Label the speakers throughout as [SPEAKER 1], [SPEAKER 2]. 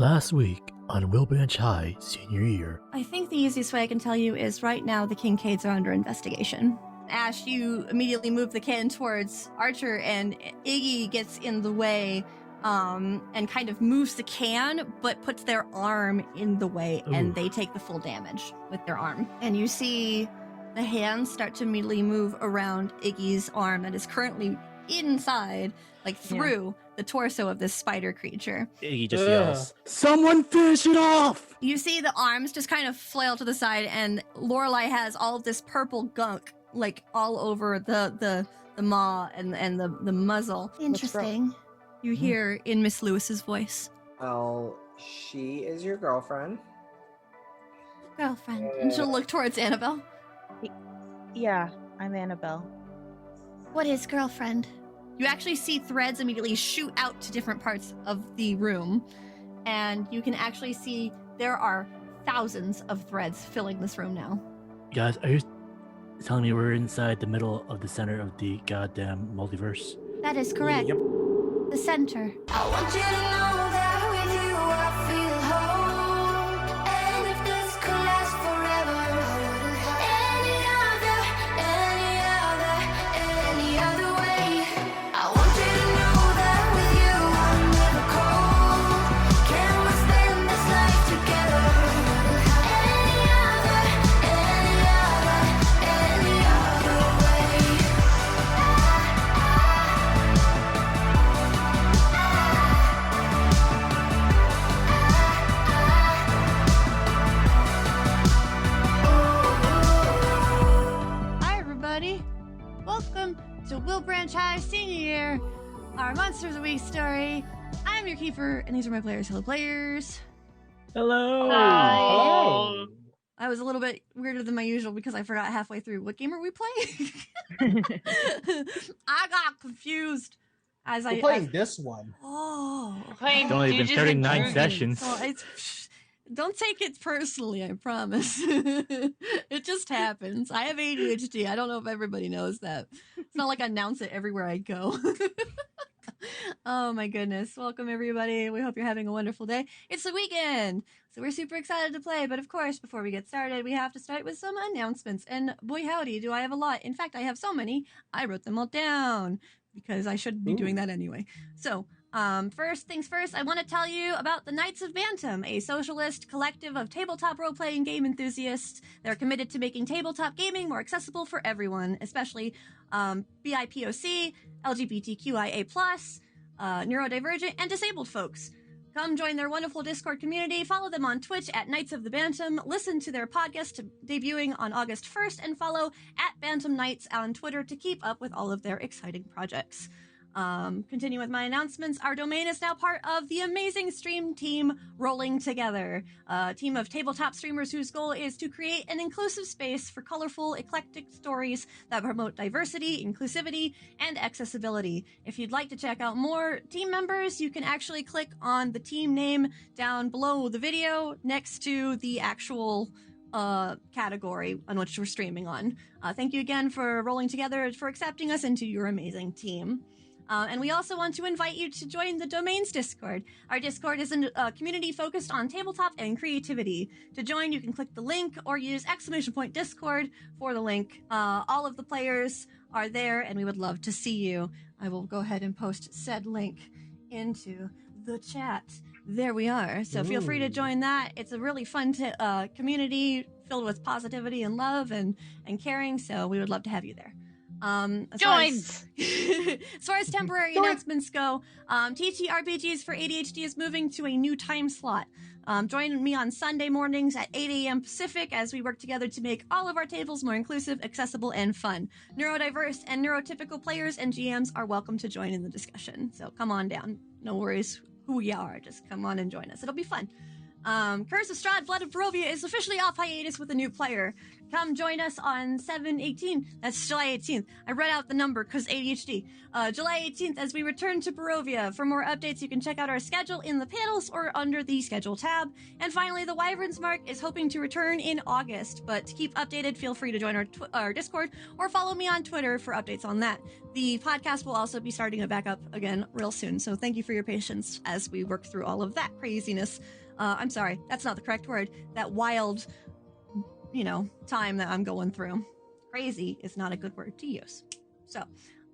[SPEAKER 1] Last week on Wilbranch High senior year.
[SPEAKER 2] I think the easiest way I can tell you is right now the Kincaids are under investigation. Ash, you immediately move the can towards Archer, and Iggy gets in the way and kind of moves the can, but puts their arm in the way, and they take the full damage with their arm. And you see the hands start to immediately move around Iggy's arm that is currently inside, like through the torso of this spider creature.
[SPEAKER 3] Iggy just yells,
[SPEAKER 1] "Someone finish it off!"
[SPEAKER 2] You see the arms just kind of flail to the side, and Lorelei has all of this purple gunk like all over the maw and the muzzle. Interesting. You hear in Miss Lewis's voice.
[SPEAKER 4] Well, she is your girlfriend.
[SPEAKER 2] Girlfriend. And she'll look towards Annabelle.
[SPEAKER 5] Yeah, I'm Annabelle.
[SPEAKER 2] What is girlfriend? You actually see threads immediately shoot out to different parts of the room, and you can actually see there are thousands of threads filling this room now.
[SPEAKER 1] Guys, are you telling me we're inside the middle of the center of the goddamn multiverse?
[SPEAKER 2] That is correct.
[SPEAKER 3] Yep.
[SPEAKER 2] The center.
[SPEAKER 6] I want you to know that with you I feel whole. And if this could last forever, any other way. I want you to know that with you I'm never cold. Can we spend this life together? Any other way.
[SPEAKER 2] Hi, everybody. Welcome to Wilbranch High Senior Year, our Monster of the Week story. I'm your keeper, and these are my players. Hello, players.
[SPEAKER 3] hello.
[SPEAKER 5] Hi.
[SPEAKER 2] I was a little bit weirder than my usual because I forgot halfway through. What game are we playing? I got confused as
[SPEAKER 7] We're playing this one.
[SPEAKER 2] Oh.
[SPEAKER 3] It's only been 39 sessions.
[SPEAKER 2] So don't take it personally, I promise. It just happens. I have ADHD. I don't know if everybody knows that. It's not like I announce it everywhere I go. Oh my goodness. Welcome everybody. We hope you're having a wonderful day. It's the weekend, so we're super excited to play. But of course, before we get started, we have to start with some announcements. And boy howdy, do I have a lot. In fact, I have so many, I wrote them all down because I should be doing that anyway. So, first things first, I want to tell you about the Knights of Bantam, a socialist collective of tabletop role-playing game enthusiasts. They're committed to making tabletop gaming more accessible for everyone, especially BIPOC, LGBTQIA+, neurodivergent, and disabled folks. Come join their wonderful Discord community, follow them on Twitch at Knights of the Bantam, listen to their podcast debuting on August 1st, and follow at Bantam Knights on Twitter to keep up with all of their exciting projects. Continue with my announcements. Our domain is now part of the amazing stream team Rolling Together, a team of tabletop streamers whose goal is to create an inclusive space for colorful, eclectic stories that promote diversity, inclusivity, and accessibility. If you'd like to check out more team members, you can actually click on the team name down below the video next to the actual category on which we're streaming on. Thank you again for Rolling Together for accepting us into your amazing team. And we also want to invite you to join the Domains Discord. Our Discord is a community focused on tabletop and creativity. To join, you can click the link or use !Discord for the link. All of the players are there, and we would love to see you. I will go ahead and post said link into the chat. There we are. So feel free to join that. It's a really fun community filled with positivity and love and caring, so we would love to have you there. As far as temporary announcements go, TTRPGs for ADHD is moving to a new time slot. Join me on Sunday mornings at 8 a.m. Pacific as we work together to make all of our tables more inclusive, accessible, and fun. Neurodiverse and neurotypical players and GMs are welcome to join in the discussion. So come on down. No worries who we are. Just come on and join us. It'll be fun. Curse of Strahd, Blood of Barovia is officially off hiatus with a new player. Come join us on 7/18. That's July 18th. I read out the number because ADHD. July 18th as we return to Barovia. For more updates, you can check out our schedule in the panels or under the schedule tab. And finally, the Wyverns Mark is hoping to return in August. But to keep updated, feel free to join our Discord or follow me on Twitter for updates on that. The podcast will also be starting to back up again real soon. So thank you for your patience as we work through all of that craziness. I'm sorry, that's not the correct word. That wild, time that I'm going through. Crazy is not a good word to use. So,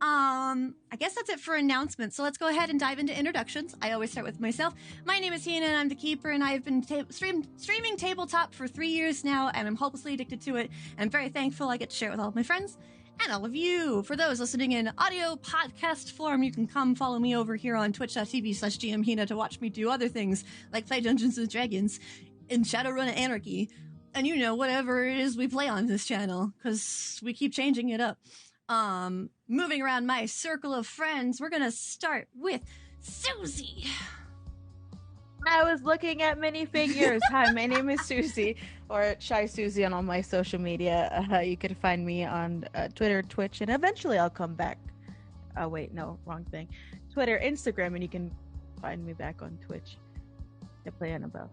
[SPEAKER 2] I guess that's it for announcements. So let's go ahead and dive into introductions. I always start with myself. My name is Hina, and I'm the Keeper, and I've been streaming tabletop for 3 years now, and I'm hopelessly addicted to it. I'm very thankful I get to share it with all of my friends. And all of you. For those listening in audio podcast form, you can come follow me over here on twitch.tv/GMHina to watch me do other things, like play Dungeons & Dragons and Shadowrun Anarchy. And whatever it is we play on this channel, because we keep changing it up. Moving around my circle of friends, we're gonna start with Susie.
[SPEAKER 5] I was looking at minifigures. Hi, my name is Susie, or Shy Susie on all my social media. You can find me on Twitter, Twitch, and eventually I'll come back. Oh, wait, no, wrong thing. Twitter, Instagram, and you can find me back on Twitch. I play Annabelle.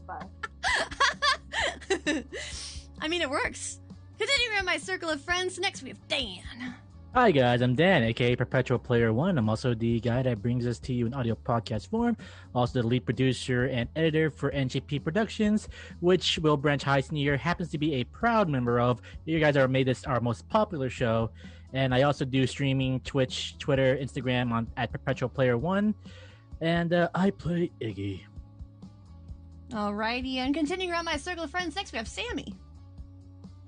[SPEAKER 5] Bye.
[SPEAKER 2] I mean, it works. Continuing around my circle of friends, next we have Dan.
[SPEAKER 1] Hi guys, I'm Dan, aka Perpetual Player 1. I'm also the guy that brings us to you in audio podcast form. Also the lead producer and editor for NJP Productions, which Wilbranch High Senior happens to be a proud member of. You guys made this our most popular show. And I also do streaming, Twitch, Twitter, Instagram at Perpetual Player 1. And I play Iggy.
[SPEAKER 2] Alrighty, and continuing around my circle of friends, next we have Sammy.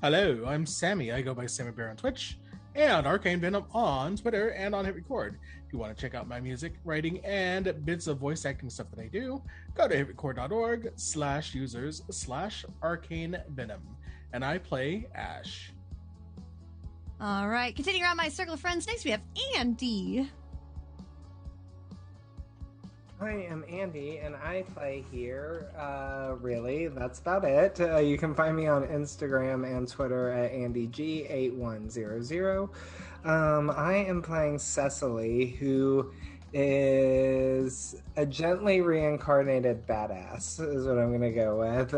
[SPEAKER 7] Hello, I'm Sammy. I go by Sammy Bear on Twitch and Arcane Venom on Twitter and on Hit Record. If you want to check out my music, writing, and bits of voice acting stuff that I do, go to hitrecord.org/users/Arcane Venom. And I play Ash.
[SPEAKER 2] Alright, continuing around my circle of friends, next we have Andy.
[SPEAKER 4] I am Andy, and I play here. Really, that's about it. You can find me on Instagram and Twitter at AndyG8100. I am playing Cecily, who is a gently reincarnated badass, is what I'm going to go with.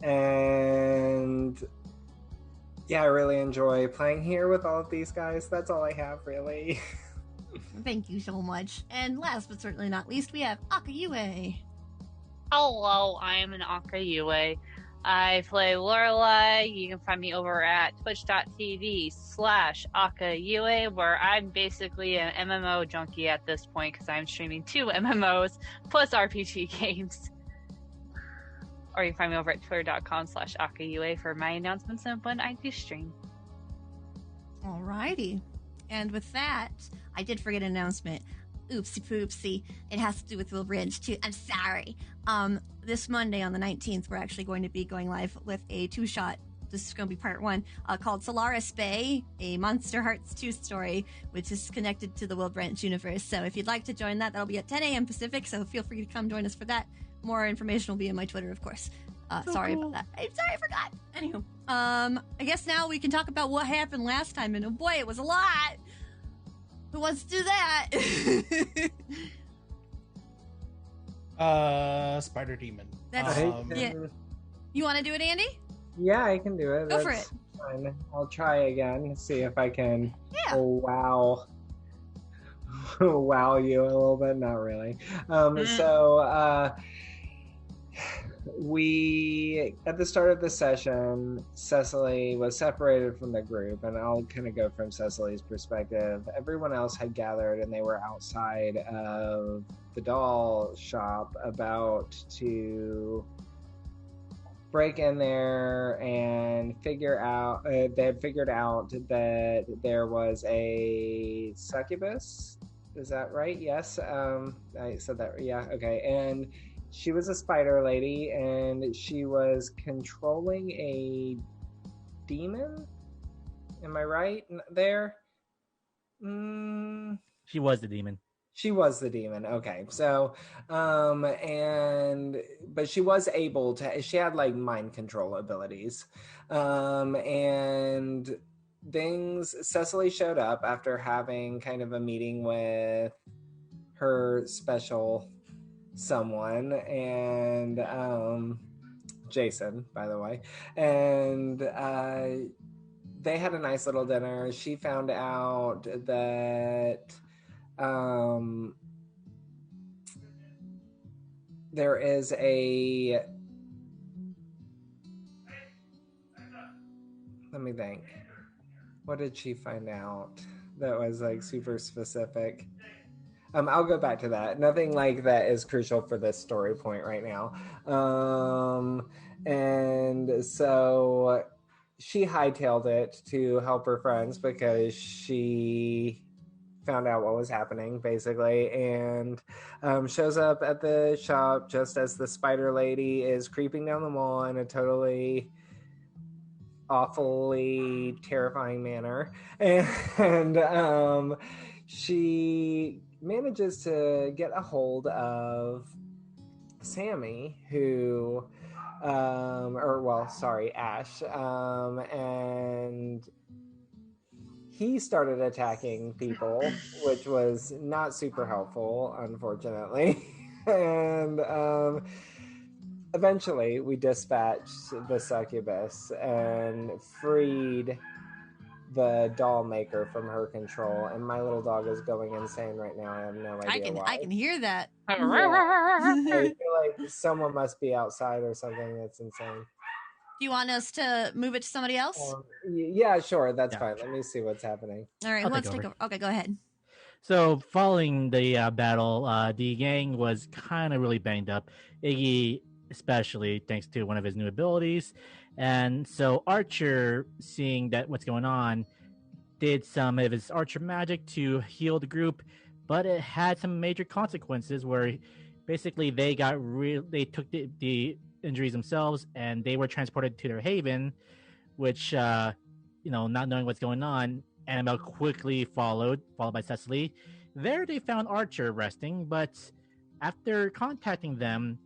[SPEAKER 4] And yeah, I really enjoy playing here with all of these guys. That's all I have, really.
[SPEAKER 2] Thank you so much. And last but certainly not least, we have Akayue.
[SPEAKER 8] Hello, I am an Akayue. I play Lorelai. You can find me over at twitch.tv/Akayue, where I'm basically an MMO junkie at this point because I'm streaming 2 MMOs plus RPG games. Or you can find me over at twitter.com/Akayue for my announcements of when I do stream.
[SPEAKER 2] Alrighty. And with that, I did forget an announcement. Oopsie poopsie. It has to do with Wilbranch too. I'm sorry. This Monday on the 19th, we're actually going to be going live with a 2-shot. This is going to be part 1, called Solaris Bay, a Monster Hearts 2 story, which is connected to the Wilbranch universe. So if you'd like to join that, that'll be at 10 a.m. Pacific, so feel free to come join us for that. More information will be in my Twitter, of course. Sorry about that. I'm sorry, I forgot. Anywho, I guess now we can talk about what happened last time, and oh boy, it was a lot. Who wants to do that?
[SPEAKER 7] Spider Demon.
[SPEAKER 2] That's yeah. You want to do it, Andy?
[SPEAKER 4] Yeah, I can do it.
[SPEAKER 2] Go for it.
[SPEAKER 4] Fine. I'll try again, see if I can wow you a little bit. Not really. So we, at the start of the session, Cecily was separated from the group, and I'll kind of go from Cecily's perspective. Everyone else had gathered, and they were outside of the doll shop about to break in there and figure out, they had figured out that there was a succubus. Is that right? Yes. I said that. Yeah. Okay. And she was a spider lady, and she was controlling a demon. Am I right there?
[SPEAKER 1] She was the demon.
[SPEAKER 4] She was the demon. Okay. So, but she was able to, she had like mind control abilities. And Cecily showed up after having kind of a meeting with her special someone and, Jason, by the way. And, they had a nice little dinner. She found out that, there is let me think. What did she find out that was like super specific? I'll go back to that. Nothing like that is crucial for this story point right now. And so she hightailed it to help her friends because she found out what was happening, basically, and shows up at the shop just as the spider lady is creeping down the mall in a totally awfully terrifying manner. And she manages to get a hold of Sammy, who Ash, and he started attacking people, which was not super helpful, unfortunately. And eventually we dispatched the succubus and freed the doll maker from her control. And my little dog is going insane right now. I have no idea why.
[SPEAKER 2] I can hear that.
[SPEAKER 4] Yeah. I feel like someone must be outside or something. That's insane.
[SPEAKER 2] Do you want us to move it to somebody else?
[SPEAKER 4] Yeah, sure. That's fine. Let me see what's happening.
[SPEAKER 2] All right, who wants to take over? Okay, go ahead.
[SPEAKER 1] So following the battle, the gang was kind of really banged up. Iggy, especially, thanks to one of his new abilities. And so Archer, seeing that what's going on, did some of his Archer magic to heal the group, but it had some major consequences where basically they took the injuries themselves and they were transported to their haven, which, not knowing what's going on, Annabelle quickly followed by Cecily. There they found Archer resting, but after contacting them,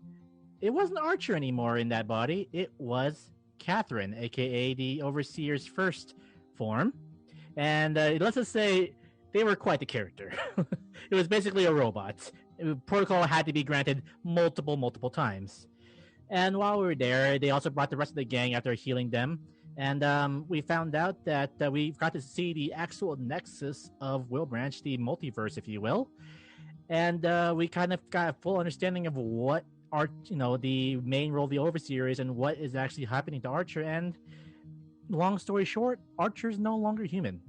[SPEAKER 1] it wasn't Archer anymore in that body. It was Catherine, aka the Overseer's first form. And let's just say they were quite the character. It was basically a robot. Protocol had to be granted multiple times. And while we were there, they also brought the rest of the gang after healing them. And we found out that we got to see the actual nexus of Wilbranch, the multiverse, if you will. And we kind of got a full understanding of what the main role of the Overseer is and what is actually happening to Archer. And long story short, Archer's no longer human.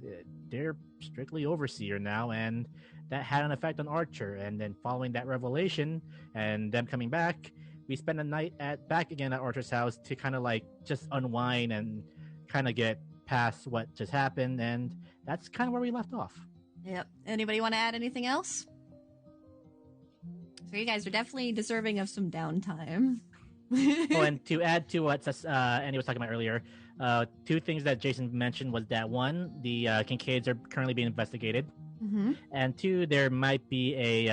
[SPEAKER 1] They're strictly Overseer now, and that had an effect on Archer. And then following that revelation and them coming back, we spent a night back again at Archer's house to kind of like just unwind and kind of get past what just happened. And that's kind of where we left off.
[SPEAKER 2] Yep. Anybody want to add anything else? So you guys are definitely deserving of some downtime.
[SPEAKER 1] And to add to what Andy was talking about earlier, two things that Jason mentioned was that one, the Kincaids are currently being investigated, and two, there might be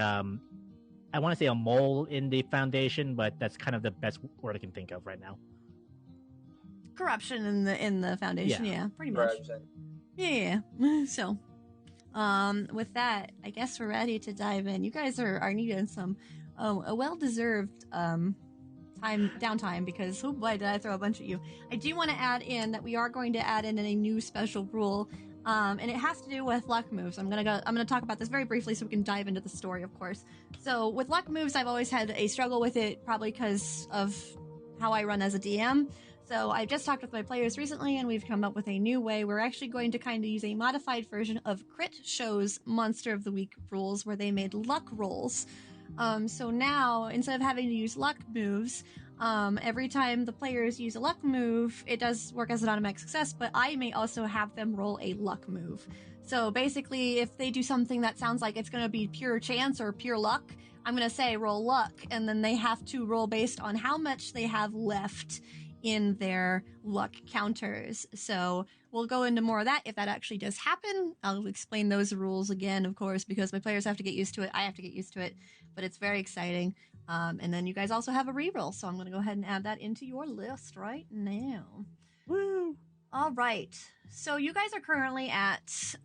[SPEAKER 1] I want to say a mole in the Foundation, but that's kind of the best word I can think of right now.
[SPEAKER 2] Corruption in the Foundation, yeah pretty much.
[SPEAKER 4] Corruption.
[SPEAKER 2] Yeah. So, with that, I guess we're ready to dive in. You guys are needing some a well-deserved downtime because oh boy, did I throw a bunch at you. I do want to add in that we are going to add in a new special rule. And it has to do with luck moves. I'm gonna talk about this very briefly so we can dive into the story, of course. So with luck moves, I've always had a struggle with it, probably because of how I run as a DM. So I've just talked with my players recently, and we've come up with a new way. We're actually going to kind of use a modified version of Crit Show's Monster of the Week rules, where they made luck rolls. So now, instead of having to use luck moves, every time the players use a luck move, it does work as an automatic success, but I may also have them roll a luck move. So basically, if they do something that sounds like it's going to be pure chance or pure luck, I'm going to say roll luck, and then they have to roll based on how much they have left in their luck counters. So we'll go into more of that if that actually does happen. I'll explain those rules again, of course, because my players have to get used to it. I have to get used to it, but it's very exciting. And then you guys also have a reroll, so I'm going to go ahead and add that into your list right now.
[SPEAKER 1] Woo!
[SPEAKER 2] All right. So you guys are currently at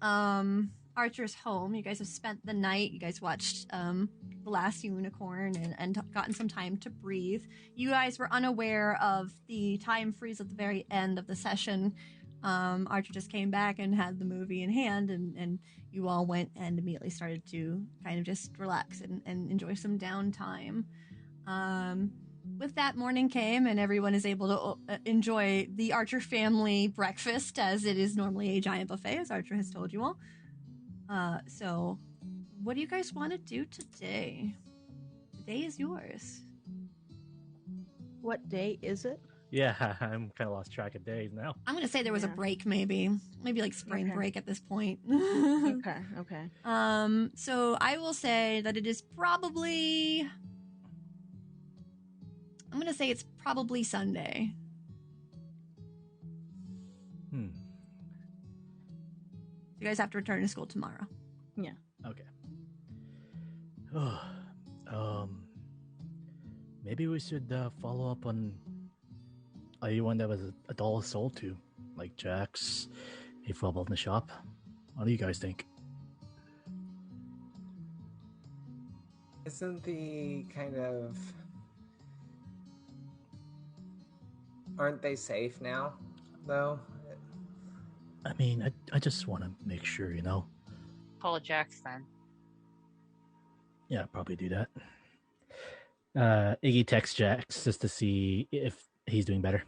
[SPEAKER 2] Archer's home. You guys have spent the night. You guys watched The Last Unicorn and gotten some time to breathe. You guys were unaware of the time freeze at the very end of the session. Archer just came back and had the movie in hand, and you all went and immediately started to kind of just relax and enjoy some downtime. With that, morning came, and everyone is able to enjoy the Archer family breakfast, as it is normally a giant buffet, as Archer has told you all. So, what do you guys want to do today? The day is yours.
[SPEAKER 5] What day is it?
[SPEAKER 1] Yeah, I'm kind of lost track of days now.
[SPEAKER 2] I'm going to say there was a break, maybe like spring break at this point.
[SPEAKER 5] Okay.
[SPEAKER 2] So I will say that it is probably... I'm going to say it's probably Sunday.
[SPEAKER 1] Hmm.
[SPEAKER 2] You guys have to return to school tomorrow.
[SPEAKER 5] Yeah.
[SPEAKER 1] Okay. Maybe we should follow up on anyone that was a doll sold to, like Jax, if we're in the shop. What do you guys think?
[SPEAKER 4] Isn't the kind of... Aren't they safe now, though?
[SPEAKER 1] I mean, I just want to make sure, you know?
[SPEAKER 8] Call Jackson.
[SPEAKER 1] Yeah, probably do that. Iggy texts Jax just to see if he's doing better.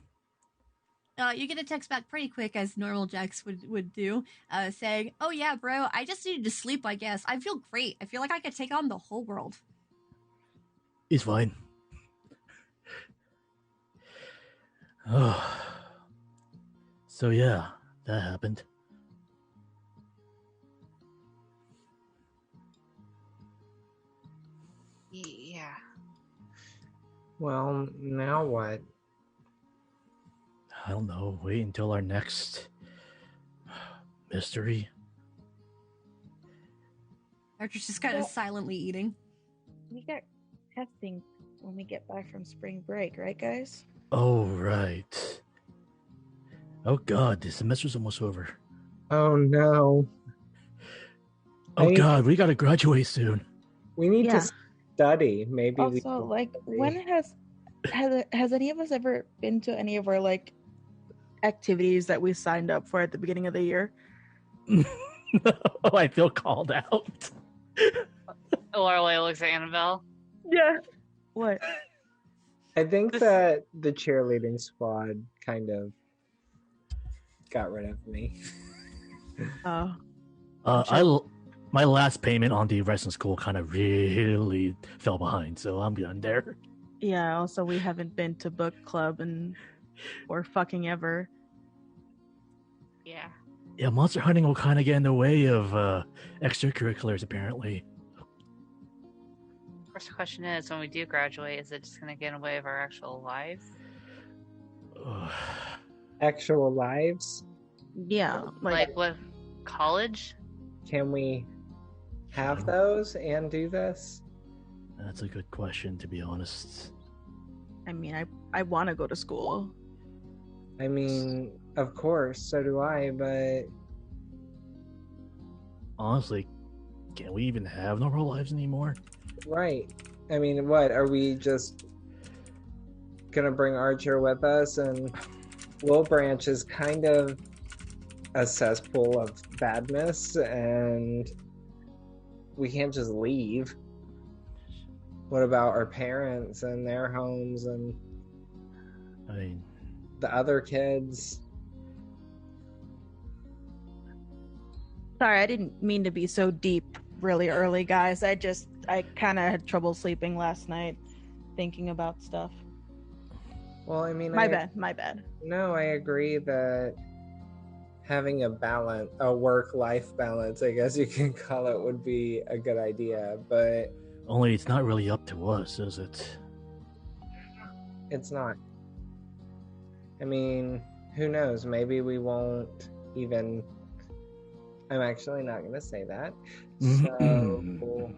[SPEAKER 2] You get a text back pretty quick, as normal Jax would do, saying, "Oh yeah, bro, I just needed to sleep, I guess. I feel great. I feel like I could take on the whole world."
[SPEAKER 1] He's fine. Oh. So yeah, that happened.
[SPEAKER 8] Yeah.
[SPEAKER 4] Well, now what?
[SPEAKER 1] I don't know. Wait until our next mystery.
[SPEAKER 2] Archer's just kind of silently eating.
[SPEAKER 5] We got testing when we get back from spring break, right, guys?
[SPEAKER 1] Oh, right. Oh, God, the semester's almost over.
[SPEAKER 4] Oh, no.
[SPEAKER 1] Oh, God, we gotta graduate soon.
[SPEAKER 4] We need to study. Maybe
[SPEAKER 5] also, when has any of us ever been to any of our, activities that we signed up for at the beginning of the year?
[SPEAKER 1] Oh, I feel called out.
[SPEAKER 8] Lorelei looks at Annabelle.
[SPEAKER 5] Yeah. What?
[SPEAKER 4] I think that the cheerleading squad kind of got rid of me.
[SPEAKER 1] My last payment on the wrestling school kind of really fell behind, so I'm done there.
[SPEAKER 5] Yeah, also we haven't been to book club or fucking ever.
[SPEAKER 8] Yeah.
[SPEAKER 1] Yeah, monster hunting will kind of get in the way of extracurriculars, apparently.
[SPEAKER 8] First question is, when we do graduate, is it just going to get in the way of our actual lives?
[SPEAKER 4] Actual lives?
[SPEAKER 5] Yeah.
[SPEAKER 8] Like what? College?
[SPEAKER 4] Can we have those and do this?
[SPEAKER 1] That's a good question, to be honest.
[SPEAKER 5] I mean, I want to go to school.
[SPEAKER 4] I mean, of course, so do I, but...
[SPEAKER 1] Honestly, can we even have normal lives anymore?
[SPEAKER 4] Right. I mean, what? Are we just gonna bring Archer with us? And Wilbranch is kind of a cesspool of badness, and we can't just leave. What about our parents and their homes and
[SPEAKER 1] I mean,
[SPEAKER 4] the other kids?
[SPEAKER 5] Sorry, I didn't mean to be so deep really early, guys. I kind of had trouble sleeping last night thinking about stuff.
[SPEAKER 4] Well, I mean...
[SPEAKER 5] My bad.
[SPEAKER 4] No, I agree that having a work-life balance, I guess you can call it, would be a good idea, but...
[SPEAKER 1] Only it's not really up to us, is it?
[SPEAKER 4] It's not. I mean, who knows? Maybe we won't even. I'm actually not going to say that. So,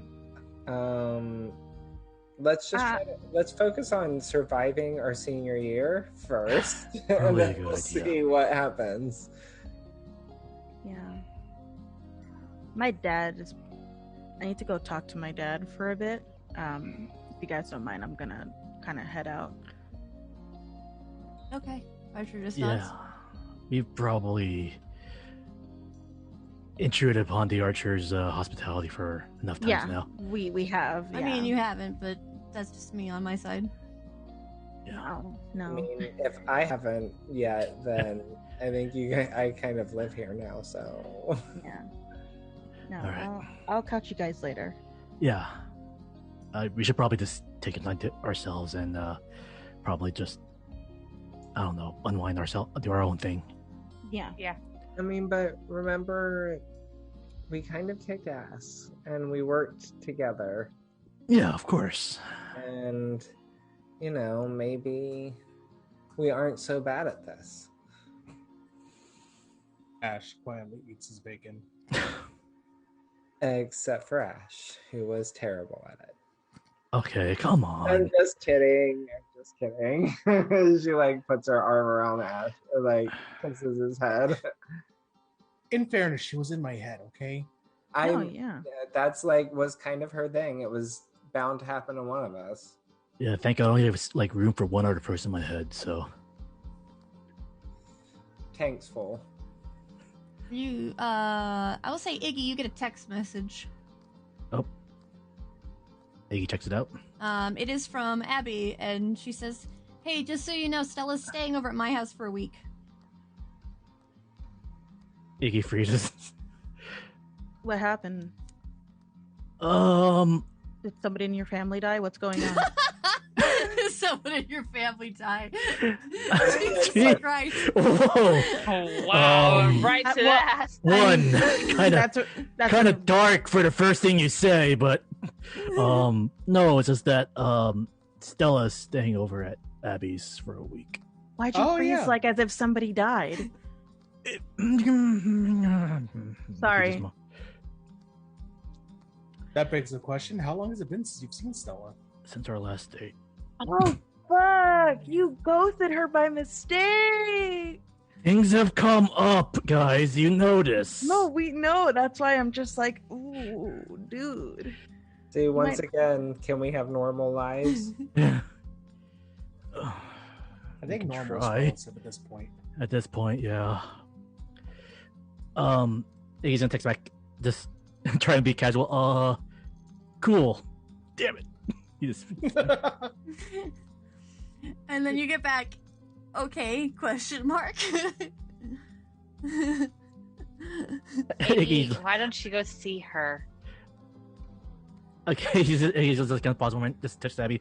[SPEAKER 4] let's just let's focus on surviving our senior year first, and then we'll see what happens.
[SPEAKER 5] Yeah. My dad is. I need to go talk to my dad for a bit. If you guys don't mind, I'm gonna kind of head out.
[SPEAKER 2] Okay. Archer just
[SPEAKER 1] Yeah. We've probably intruded upon the Archer's hospitality for enough times now.
[SPEAKER 5] We have.
[SPEAKER 2] I mean, you haven't, but that's just me on my side.
[SPEAKER 1] Yeah.
[SPEAKER 5] No.
[SPEAKER 4] I mean, if I haven't yet, then I think I kind of live here now, so.
[SPEAKER 5] Yeah. No,
[SPEAKER 1] All right.
[SPEAKER 5] I'll catch you guys later.
[SPEAKER 1] Yeah. We should probably just take a time to ourselves and probably just, I don't know, unwind ourselves, do our own thing.
[SPEAKER 5] Yeah.
[SPEAKER 4] I mean, but remember, we kind of kicked ass and we worked together.
[SPEAKER 1] Yeah, of course.
[SPEAKER 4] And, maybe we aren't so bad at this.
[SPEAKER 7] Ash quietly eats his bacon.
[SPEAKER 4] Except for Ash, who was terrible at it.
[SPEAKER 1] Okay, come on.
[SPEAKER 4] I'm just kidding. She puts her arm around Ash and kisses his head.
[SPEAKER 7] In fairness, she was in my head, okay?
[SPEAKER 5] Yeah.
[SPEAKER 4] That's was kind of her thing. It was bound to happen to one of us.
[SPEAKER 1] Yeah, thank God I only have room for one other person in my head, so.
[SPEAKER 4] Tank's full.
[SPEAKER 2] I will say, Iggy, you get a text message.
[SPEAKER 1] Oh. Iggy checks it out.
[SPEAKER 2] It is from Abby, and she says, "Hey, just so you know, Stella's staying over at my house for a week."
[SPEAKER 1] Iggy freezes.
[SPEAKER 5] What happened? Did somebody in your family die? What's going on?
[SPEAKER 2] Someone in your family died.
[SPEAKER 1] Jesus
[SPEAKER 2] Jesus Christ.
[SPEAKER 1] Whoa.
[SPEAKER 8] Oh, wow. Right to that.
[SPEAKER 1] One,
[SPEAKER 5] That's
[SPEAKER 1] kind of dark for the first thing you say, but no, it's just that Stella's staying over at Abby's for a week.
[SPEAKER 5] Why'd you freeze as if somebody died? Sorry.
[SPEAKER 7] That begs the question, how long has it been since you've seen Stella?
[SPEAKER 1] Since our last date.
[SPEAKER 5] Oh, fuck! You ghosted her by mistake!
[SPEAKER 1] Things have come up, guys. You know this.
[SPEAKER 5] No, we know. That's why I'm just ooh, dude.
[SPEAKER 4] See, once again, can we have normal lives?
[SPEAKER 1] Yeah.
[SPEAKER 7] I think normal is relative at this point.
[SPEAKER 1] At this point, yeah. He's gonna text back, just try and be casual. Cool. Damn it. He just...
[SPEAKER 2] And then you get back, okay, question mark.
[SPEAKER 8] Iggy, why don't you go see her?
[SPEAKER 1] Okay, he's just gonna pause a moment, just touch Abby.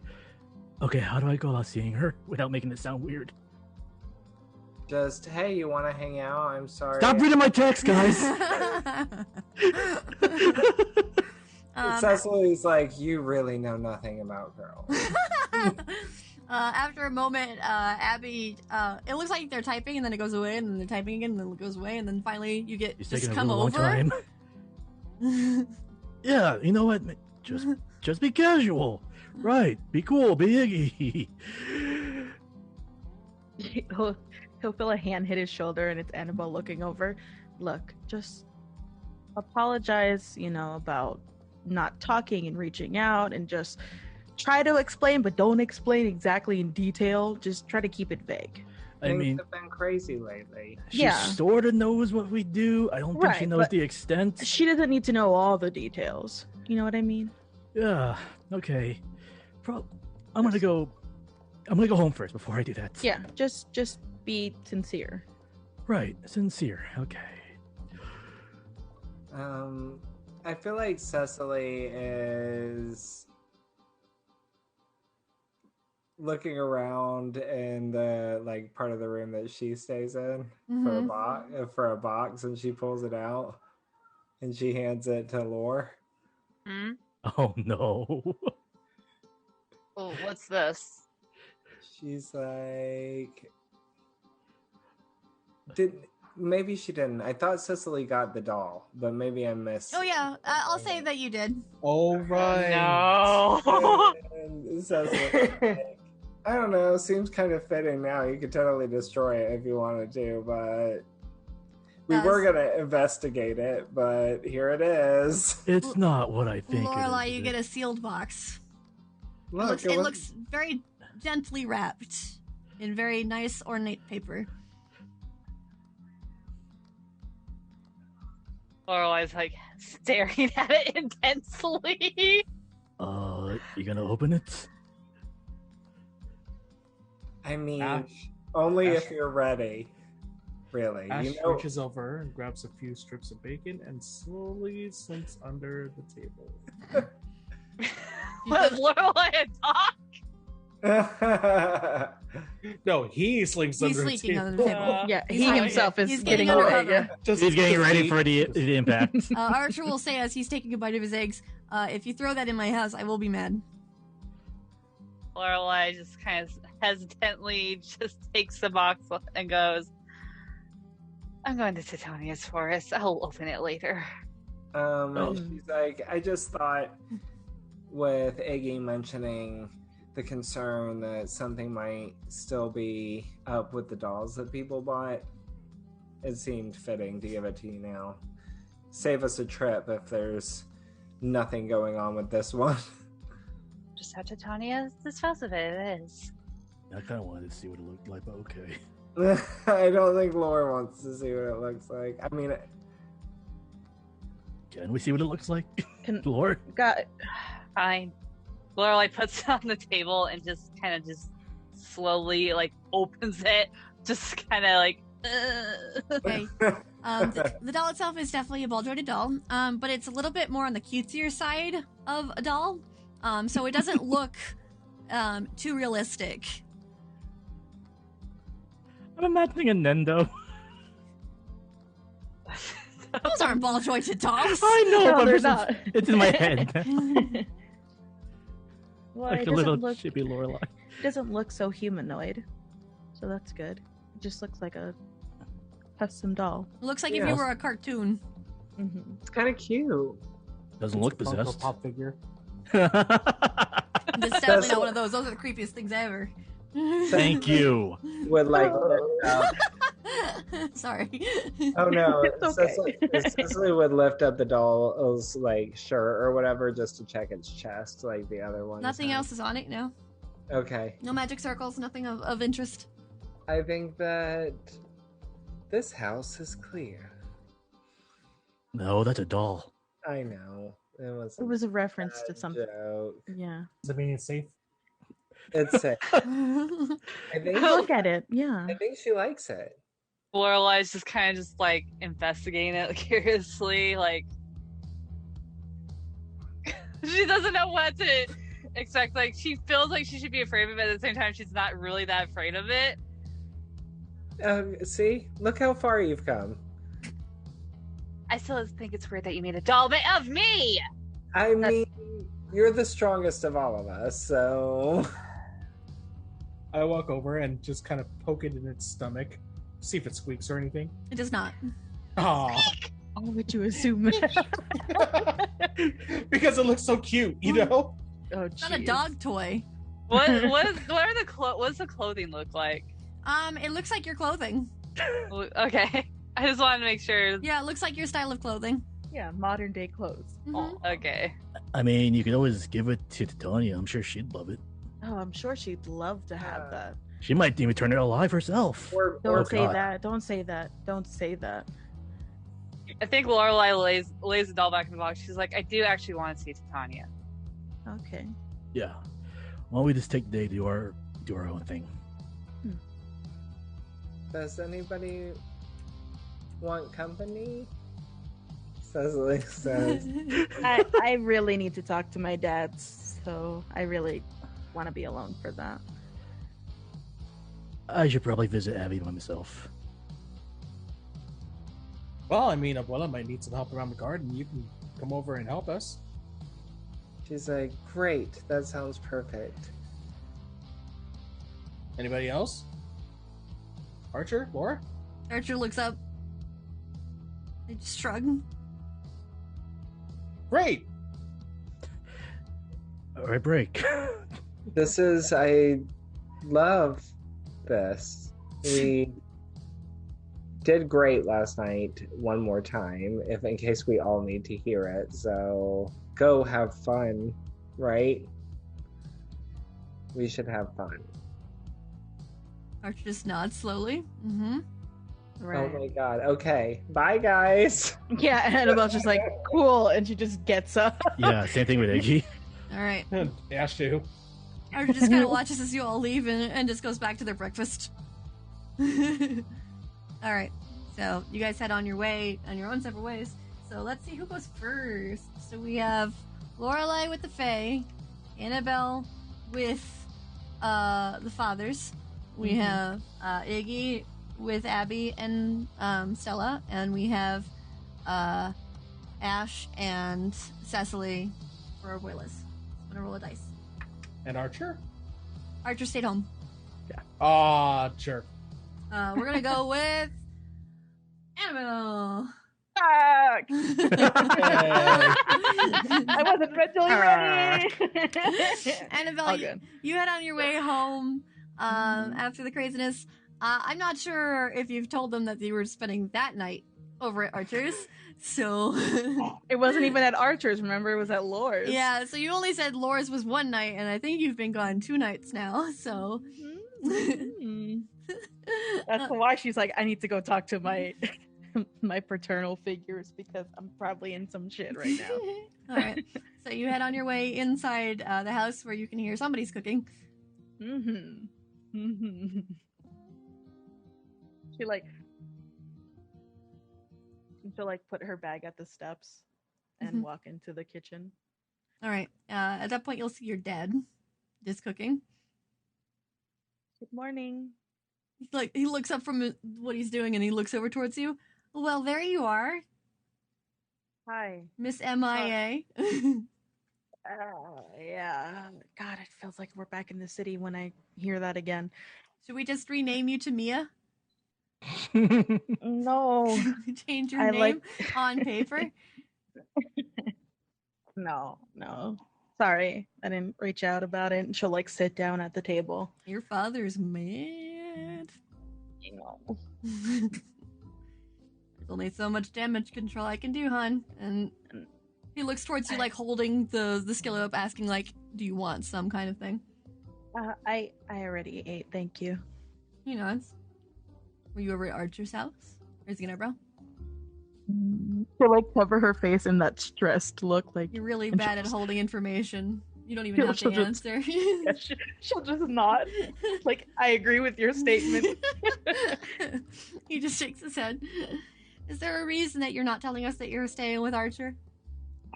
[SPEAKER 1] Okay, how do I go about seeing her without making it sound weird?
[SPEAKER 4] Just, hey, you want to hang out? I'm sorry.
[SPEAKER 1] Stop reading my text, guys!
[SPEAKER 4] Cecily's you really know nothing about girls.
[SPEAKER 2] After a moment, Abby, it looks like they're typing and then it goes away and then they're typing again and then it goes away and then finally you get
[SPEAKER 1] He's
[SPEAKER 2] just
[SPEAKER 1] taking
[SPEAKER 2] come
[SPEAKER 1] a really
[SPEAKER 2] over.
[SPEAKER 1] long time. Yeah, you know what? Just be casual. Right. Be cool. Be Iggy.
[SPEAKER 5] He'll feel a hand hit his shoulder and it's Annabelle looking over. Look, just apologize, about not talking and reaching out and just try to explain, but don't explain exactly in detail. Just try to keep it vague.
[SPEAKER 1] I mean,
[SPEAKER 4] Things have been crazy lately.
[SPEAKER 1] She sort of knows what we do. I don't think she knows the extent.
[SPEAKER 5] She doesn't need to know all the details. You know what I mean?
[SPEAKER 1] Yeah. Okay. I'm gonna go home first before I do that.
[SPEAKER 5] Yeah. Just be sincere.
[SPEAKER 1] Right. Sincere. Okay.
[SPEAKER 4] I feel like Cecily is looking around in the part of the room that she stays in for a box, and she pulls it out and she hands it to Lore.
[SPEAKER 8] Hmm?
[SPEAKER 1] Oh no.
[SPEAKER 8] Oh, what's this?
[SPEAKER 4] She's like, Maybe she didn't. I thought Cicely got the doll, but maybe I missed.
[SPEAKER 2] Oh yeah, I'll say that you did.
[SPEAKER 7] All right.
[SPEAKER 8] No.
[SPEAKER 4] And Cicely, like, I don't know. Seems kind of fitting now. You could totally destroy it if you wanted to, but we were gonna investigate it. But here it is.
[SPEAKER 1] It's not what I think.
[SPEAKER 2] Lorelai, you get a sealed box.
[SPEAKER 4] Look,
[SPEAKER 2] It looks very gently wrapped in very nice ornate paper.
[SPEAKER 8] Lorelai's like staring at it intensely.
[SPEAKER 1] You gonna open it?
[SPEAKER 4] I mean,
[SPEAKER 7] Ash-
[SPEAKER 4] only
[SPEAKER 7] Ash-
[SPEAKER 4] if you're ready. Really,
[SPEAKER 7] Ash
[SPEAKER 4] you know.
[SPEAKER 7] reaches over and grabs a few strips of bacon and slowly slinks under the table.
[SPEAKER 8] Was Lorelai a dog?
[SPEAKER 7] No, he slinks
[SPEAKER 2] He's
[SPEAKER 7] under the
[SPEAKER 2] sleeping
[SPEAKER 7] table.
[SPEAKER 2] under the table.
[SPEAKER 5] Yeah,
[SPEAKER 2] He's
[SPEAKER 5] he
[SPEAKER 2] hiding
[SPEAKER 5] himself
[SPEAKER 2] it.
[SPEAKER 5] is
[SPEAKER 2] He's
[SPEAKER 5] getting
[SPEAKER 2] getting
[SPEAKER 5] away.
[SPEAKER 2] undercover.
[SPEAKER 5] Yeah.
[SPEAKER 1] He's getting ready for the impact.
[SPEAKER 2] Archer will say as he's taking a bite of his eggs, if you throw that in my house, I will be mad.
[SPEAKER 8] Lorelai just kind of hesitantly just takes the box and goes, I'm going to Titania's forest. I'll open it later.
[SPEAKER 4] She's like, I just thought with Iggy mentioning the concern that something might still be up with the dolls that people bought, it seemed fitting to give it to you now. Save us a trip if there's nothing going on with this one.
[SPEAKER 8] Just how Titania disposed of it. It is.
[SPEAKER 1] I kind of wanted to see what it looked like, but okay.
[SPEAKER 4] I don't think Laura wants to see what it looks like. I mean,
[SPEAKER 1] Can we see what it looks like?
[SPEAKER 5] Can-
[SPEAKER 1] Lord?
[SPEAKER 5] Got
[SPEAKER 8] Fine. Lorelai puts it on the table and just kind of just slowly like opens it. Just kind of like.
[SPEAKER 2] Okay. The doll itself is definitely a ball-jointed doll, but it's a little bit more on the cutesier side of a doll. So it doesn't look too realistic.
[SPEAKER 1] I'm imagining a Nendo.
[SPEAKER 2] Those aren't ball-jointed dolls.
[SPEAKER 1] I know,
[SPEAKER 5] No,
[SPEAKER 1] but
[SPEAKER 5] they're
[SPEAKER 1] it's,
[SPEAKER 5] not.
[SPEAKER 1] it's in my head.
[SPEAKER 5] well,
[SPEAKER 1] Like
[SPEAKER 5] it
[SPEAKER 1] a little
[SPEAKER 5] doesn't look.
[SPEAKER 1] chippy Lorelai.
[SPEAKER 5] It doesn't look so humanoid, so that's good. It just looks like a custom doll.
[SPEAKER 2] It looks like if
[SPEAKER 4] Yeah.
[SPEAKER 2] you were a cartoon.
[SPEAKER 5] Mm-hmm.
[SPEAKER 4] it's kind of cute.
[SPEAKER 1] Doesn't look
[SPEAKER 7] Funko
[SPEAKER 1] possessed.
[SPEAKER 7] Pop figure.
[SPEAKER 2] It's definitely not one of those. Those are the creepiest things ever.
[SPEAKER 1] Thank you.
[SPEAKER 4] Would like.
[SPEAKER 2] Sorry.
[SPEAKER 4] Oh no,
[SPEAKER 5] It's okay.
[SPEAKER 4] Cicely would lift up the doll's like shirt or whatever just to check its chest, like the other one.
[SPEAKER 2] Nothing else is on it, no.
[SPEAKER 4] Okay,
[SPEAKER 2] No magic circles, nothing of interest.
[SPEAKER 4] I think that this house is clear.
[SPEAKER 1] No, that's a doll.
[SPEAKER 4] I know
[SPEAKER 5] It was a reference to something.
[SPEAKER 4] joke.
[SPEAKER 5] Yeah.
[SPEAKER 7] Does that mean it's safe?
[SPEAKER 4] It's sick. I think.
[SPEAKER 5] Look at it. Yeah.
[SPEAKER 4] I think she likes it.
[SPEAKER 8] Lorelai's just kind of just like investigating it curiously, like she doesn't know what to expect. Like she feels like she should be afraid of it, but at the same time, she's not really that afraid of it.
[SPEAKER 4] See, look how far you've come.
[SPEAKER 8] I still think it's weird that you made a doll of me.
[SPEAKER 4] I mean, you're the strongest of all of us, so.
[SPEAKER 7] I walk over and just kind of poke it in its stomach, see if it squeaks or anything.
[SPEAKER 2] It does not.
[SPEAKER 7] Aw.
[SPEAKER 5] Why would you assume?
[SPEAKER 7] Because it looks so cute, you know?
[SPEAKER 5] Oh,
[SPEAKER 2] It's not a
[SPEAKER 5] jeez.
[SPEAKER 2] dog toy.
[SPEAKER 8] What does the clothing look like?
[SPEAKER 2] It looks like your clothing.
[SPEAKER 8] Okay, I just wanted to make sure.
[SPEAKER 2] Yeah, it looks like your style of clothing.
[SPEAKER 5] Yeah, modern day clothes.
[SPEAKER 2] Mhm.
[SPEAKER 8] Okay.
[SPEAKER 1] I mean, you could always give it to Titania. I'm sure she'd love it.
[SPEAKER 5] Oh, I'm sure she'd love to have that.
[SPEAKER 1] She might even turn it alive herself.
[SPEAKER 4] Or
[SPEAKER 5] Don't say
[SPEAKER 1] God.
[SPEAKER 5] that. Don't say that. Don't say that.
[SPEAKER 8] I think Lorelai lays the doll back in the box. She's like, I do actually want to see Titania.
[SPEAKER 5] Okay.
[SPEAKER 1] Yeah. Why don't we just take the day to do our own thing?
[SPEAKER 4] Does anybody want company? Cecily says.
[SPEAKER 5] I really need to talk to my dad, so I really want to be alone for that.
[SPEAKER 1] I should probably visit Abby by myself.
[SPEAKER 7] Well, I mean, Abuela might need some help around the garden. You can come over and help us.
[SPEAKER 4] She's like, great, that sounds perfect.
[SPEAKER 7] Anybody else? Archer? Laura?
[SPEAKER 2] Archer looks up. They just shrug.
[SPEAKER 7] Great.
[SPEAKER 1] All right, break.
[SPEAKER 4] I love this. We did great last night one more time, if in case we all need to hear it. So go have fun, right? We should have fun.
[SPEAKER 2] Archer just nods slowly. Mm-hmm.
[SPEAKER 5] Right.
[SPEAKER 4] Oh my god. Okay. Bye, guys.
[SPEAKER 5] Yeah, Annabelle's just like, cool, and she just gets up.
[SPEAKER 1] Yeah, same thing with Iggy.
[SPEAKER 2] All right.
[SPEAKER 7] Ash too.
[SPEAKER 2] Archer just kind of watches as you all leave and just goes back to their breakfast. All right. So you guys head on your way, on your own separate ways. So let's see who goes first. So we have Lorelai with the Fae, Annabelle with the Fathers. We have Iggy with Abby and Stella, and we have Ash and Cecily for Abuelas. I'm gonna roll a dice.
[SPEAKER 7] And Archer?
[SPEAKER 2] Archer stayed home.
[SPEAKER 7] Ah, jerk.
[SPEAKER 2] We're gonna go with Annabelle.
[SPEAKER 5] Fuck! I wasn't mentally ready.
[SPEAKER 2] Annabelle, you head on your way home after the craziness. I'm not sure if you've told them that you were spending that night over at Archer's. So
[SPEAKER 5] it wasn't even at Archer's, remember? It was at Lore's.
[SPEAKER 2] Yeah, so you only said Lore's was one night, and I think you've been gone 2 nights now, so
[SPEAKER 5] that's why she's like, I need to go talk to my my paternal figures because I'm probably in some shit right now.
[SPEAKER 2] All right. So you head on your way inside the house where you can hear somebody's cooking.
[SPEAKER 5] She'll put her bag at the steps and walk into the kitchen.
[SPEAKER 2] All right. At that point, you'll see your dad just cooking.
[SPEAKER 5] Good morning.
[SPEAKER 2] He looks up from what he's doing and he looks over towards you. Well, there you are.
[SPEAKER 5] Hi.
[SPEAKER 2] Miss MIA.
[SPEAKER 5] Yeah. God, it feels like we're back in the city when I hear that again.
[SPEAKER 2] Should we just rename you to Mia?
[SPEAKER 5] No.
[SPEAKER 2] Change your name on paper?
[SPEAKER 5] No. Sorry, I didn't reach out about it. And she'll sit down at the table.
[SPEAKER 2] Your father's mad. There's only so much damage control I can do, hon. And he looks towards you, holding the skillet up, asking, do you want some kind of thing?
[SPEAKER 5] I already ate, thank you.
[SPEAKER 2] He nods. Were you over at Archer's house? Raising an eyebrow?
[SPEAKER 5] She'll cover her face in that stressed look.
[SPEAKER 2] You're really bad at holding information. You don't even have to answer.
[SPEAKER 5] She'll just nod. I agree with your statement.
[SPEAKER 2] He just shakes his head. Is there a reason that you're not telling us that you're staying with Archer?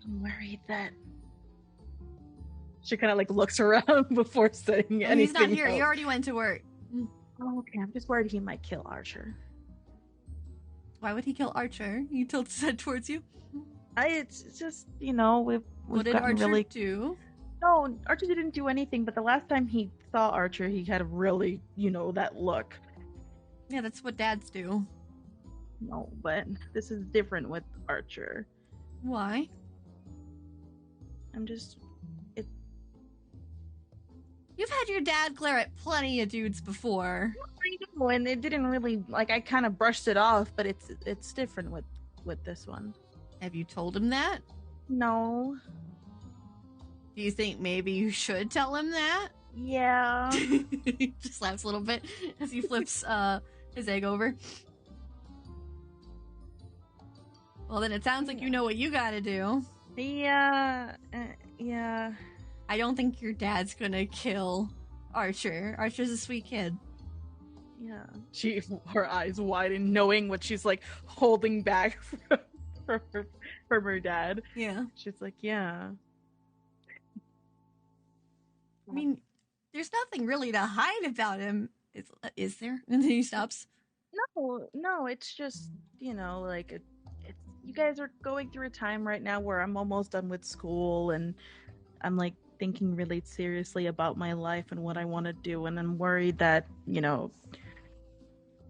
[SPEAKER 5] I'm worried that... She kind of looks around before saying anything.
[SPEAKER 2] He's not here.
[SPEAKER 5] else.
[SPEAKER 2] He already went to work.
[SPEAKER 5] Oh, okay, I'm just worried he might kill Archer.
[SPEAKER 2] Why would he kill Archer? He tilts his head towards you.
[SPEAKER 5] It's just, we've
[SPEAKER 2] what did Archer do?
[SPEAKER 5] No, Archer didn't do anything, but the last time he saw Archer, he had a really, that look.
[SPEAKER 2] Yeah, that's what dads do.
[SPEAKER 5] No, but this is different with Archer.
[SPEAKER 2] Why? You've had your dad glare at plenty of dudes before.
[SPEAKER 5] I know, and it didn't really, I kind of brushed it off, but it's different with this one.
[SPEAKER 2] Have you told him that?
[SPEAKER 5] No.
[SPEAKER 2] Do you think maybe you should tell him that?
[SPEAKER 5] Yeah.
[SPEAKER 2] He just laughs a little bit as he flips his egg over. Well, then it sounds like you know what you gotta do.
[SPEAKER 5] Yeah.
[SPEAKER 2] I don't think your dad's gonna kill Archer. Archer's a sweet kid.
[SPEAKER 5] Yeah. Her eyes widen, knowing what she's holding back from her dad.
[SPEAKER 2] Yeah.
[SPEAKER 5] She's yeah.
[SPEAKER 2] I mean, there's nothing really to hide about him, is there? And then he stops.
[SPEAKER 5] No, it's just, it's you guys are going through a time right now where I'm almost done with school and I'm thinking really seriously about my life and what I want to do, and I'm worried that,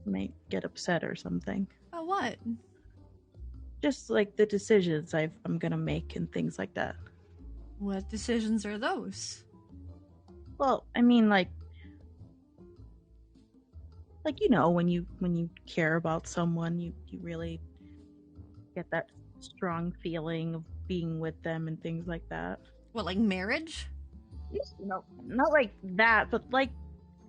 [SPEAKER 5] might get upset or something.
[SPEAKER 2] About what?
[SPEAKER 5] Just like the decisions I'm gonna make and things like that.
[SPEAKER 2] What decisions are those?
[SPEAKER 5] Well, I mean, like you know, when you care about someone, you really get that strong feeling of being with them and things like that.
[SPEAKER 2] What, like marriage?
[SPEAKER 5] No, not like that, but like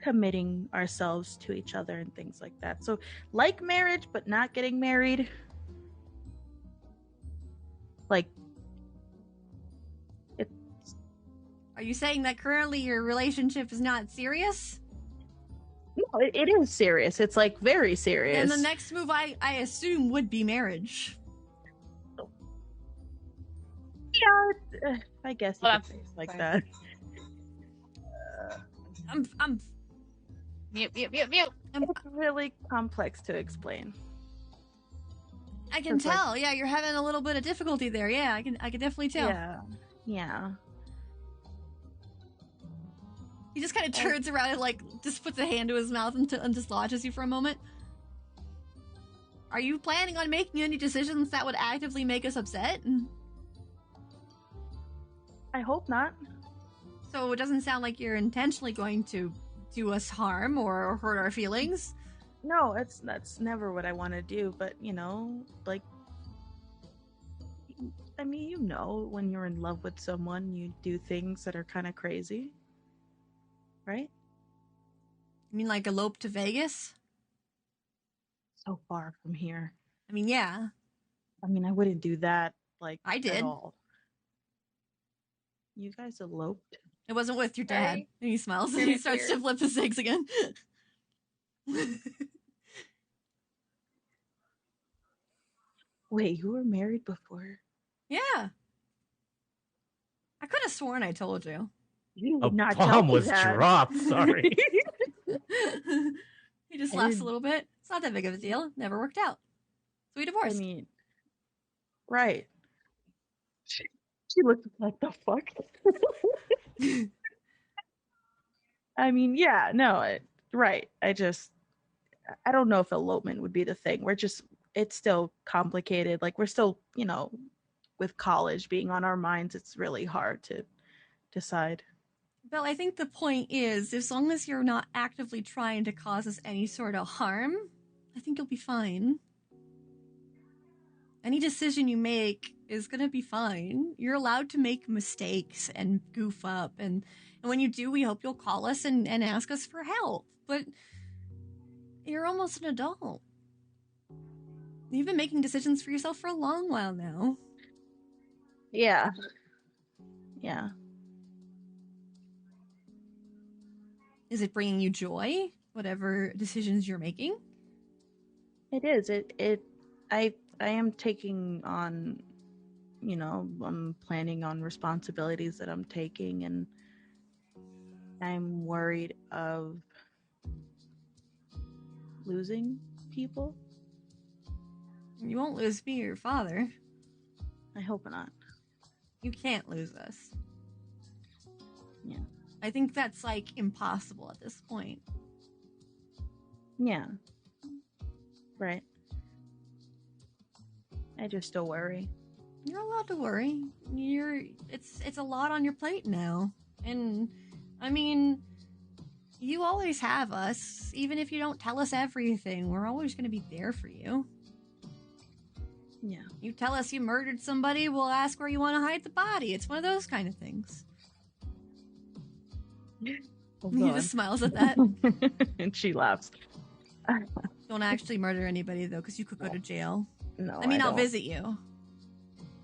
[SPEAKER 5] committing ourselves to each other and things like that. So, like marriage, but not getting married. Like,
[SPEAKER 2] Are you saying that currently your relationship is not serious?
[SPEAKER 5] no, it is serious. It's like very serious.
[SPEAKER 2] And the next move, I assume, would be marriage.
[SPEAKER 5] Yeah, I guess you
[SPEAKER 8] Well,
[SPEAKER 5] could say it like that.
[SPEAKER 2] I'm
[SPEAKER 8] Mute.
[SPEAKER 5] It's really complex to explain.
[SPEAKER 2] I can
[SPEAKER 5] It's like-
[SPEAKER 2] tell. Yeah, you're having a little bit of difficulty there. Yeah, I can definitely tell.
[SPEAKER 5] Yeah.
[SPEAKER 2] He just kind of turns around and like just puts a hand to his mouth and dislodges you for a moment. Are you planning on making any decisions that would actively make us upset?
[SPEAKER 5] I hope not.
[SPEAKER 2] So it doesn't sound like you're intentionally going to do us harm or hurt our feelings.
[SPEAKER 5] No, that's never what I want to do. But you know, like, I mean, you know, when you're in love with someone, you do things that are kind of crazy, right?
[SPEAKER 2] You mean like elope to Vegas?
[SPEAKER 5] So far from here.
[SPEAKER 2] I mean, yeah.
[SPEAKER 5] I mean, I wouldn't do that. Like,
[SPEAKER 2] I
[SPEAKER 5] at
[SPEAKER 2] did.
[SPEAKER 5] all. You guys eloped.
[SPEAKER 2] It wasn't with your dad.
[SPEAKER 8] Right.
[SPEAKER 2] And he smiles and
[SPEAKER 8] Very
[SPEAKER 2] he starts
[SPEAKER 8] weird.
[SPEAKER 2] to flip his cigs again.
[SPEAKER 5] Wait, you were married before?
[SPEAKER 2] Yeah. I could have sworn I told you.
[SPEAKER 5] You
[SPEAKER 1] A
[SPEAKER 5] did not tell
[SPEAKER 1] bomb
[SPEAKER 5] me
[SPEAKER 1] was
[SPEAKER 5] that.
[SPEAKER 1] dropped. Sorry.
[SPEAKER 2] He just
[SPEAKER 5] I
[SPEAKER 2] laughs a
[SPEAKER 5] didn't-
[SPEAKER 2] little bit. It's not that big of a deal. Never worked out. So we
[SPEAKER 5] I
[SPEAKER 2] divorced.
[SPEAKER 5] mean, right. She looked like the fuck. I mean, yeah, no, right. I don't know if elopement would be the thing. It's still complicated. Like, we're still, you know, with college being on our minds, it's really hard to decide.
[SPEAKER 2] Bill, I think the point is, as long as you're not actively trying to cause us any sort of harm, I think you'll be fine. Any decision you make is gonna be fine. You're allowed to make mistakes and goof up, and when you do, we hope you'll call us and ask us for help. But you're almost an adult. You've been making decisions for yourself for a long while now.
[SPEAKER 5] Yeah.
[SPEAKER 2] Is it bringing you joy, whatever decisions you're making?
[SPEAKER 5] It is. I am taking on, you know, I'm planning on responsibilities that I'm taking, and I'm worried of losing people.
[SPEAKER 2] You won't lose me or your father.
[SPEAKER 5] I hope not.
[SPEAKER 2] You can't lose us.
[SPEAKER 5] Yeah.
[SPEAKER 2] I think that's like impossible at this point.
[SPEAKER 5] Yeah. Right. I just still worry.
[SPEAKER 2] You're allowed to worry. It's a lot on your plate now. And I mean, you always have us. Even if you don't tell us everything, we're always going to be there for you.
[SPEAKER 5] Yeah.
[SPEAKER 2] You tell us you murdered somebody, we'll ask where you want to hide the body. It's one of those kind of things.
[SPEAKER 5] Hold
[SPEAKER 2] He
[SPEAKER 5] on.
[SPEAKER 2] just smiles at that.
[SPEAKER 5] And she laughs.
[SPEAKER 2] Don't actually murder anybody though, because you could go to jail.
[SPEAKER 5] No,
[SPEAKER 2] I mean, I'll
[SPEAKER 5] don't.
[SPEAKER 2] visit you.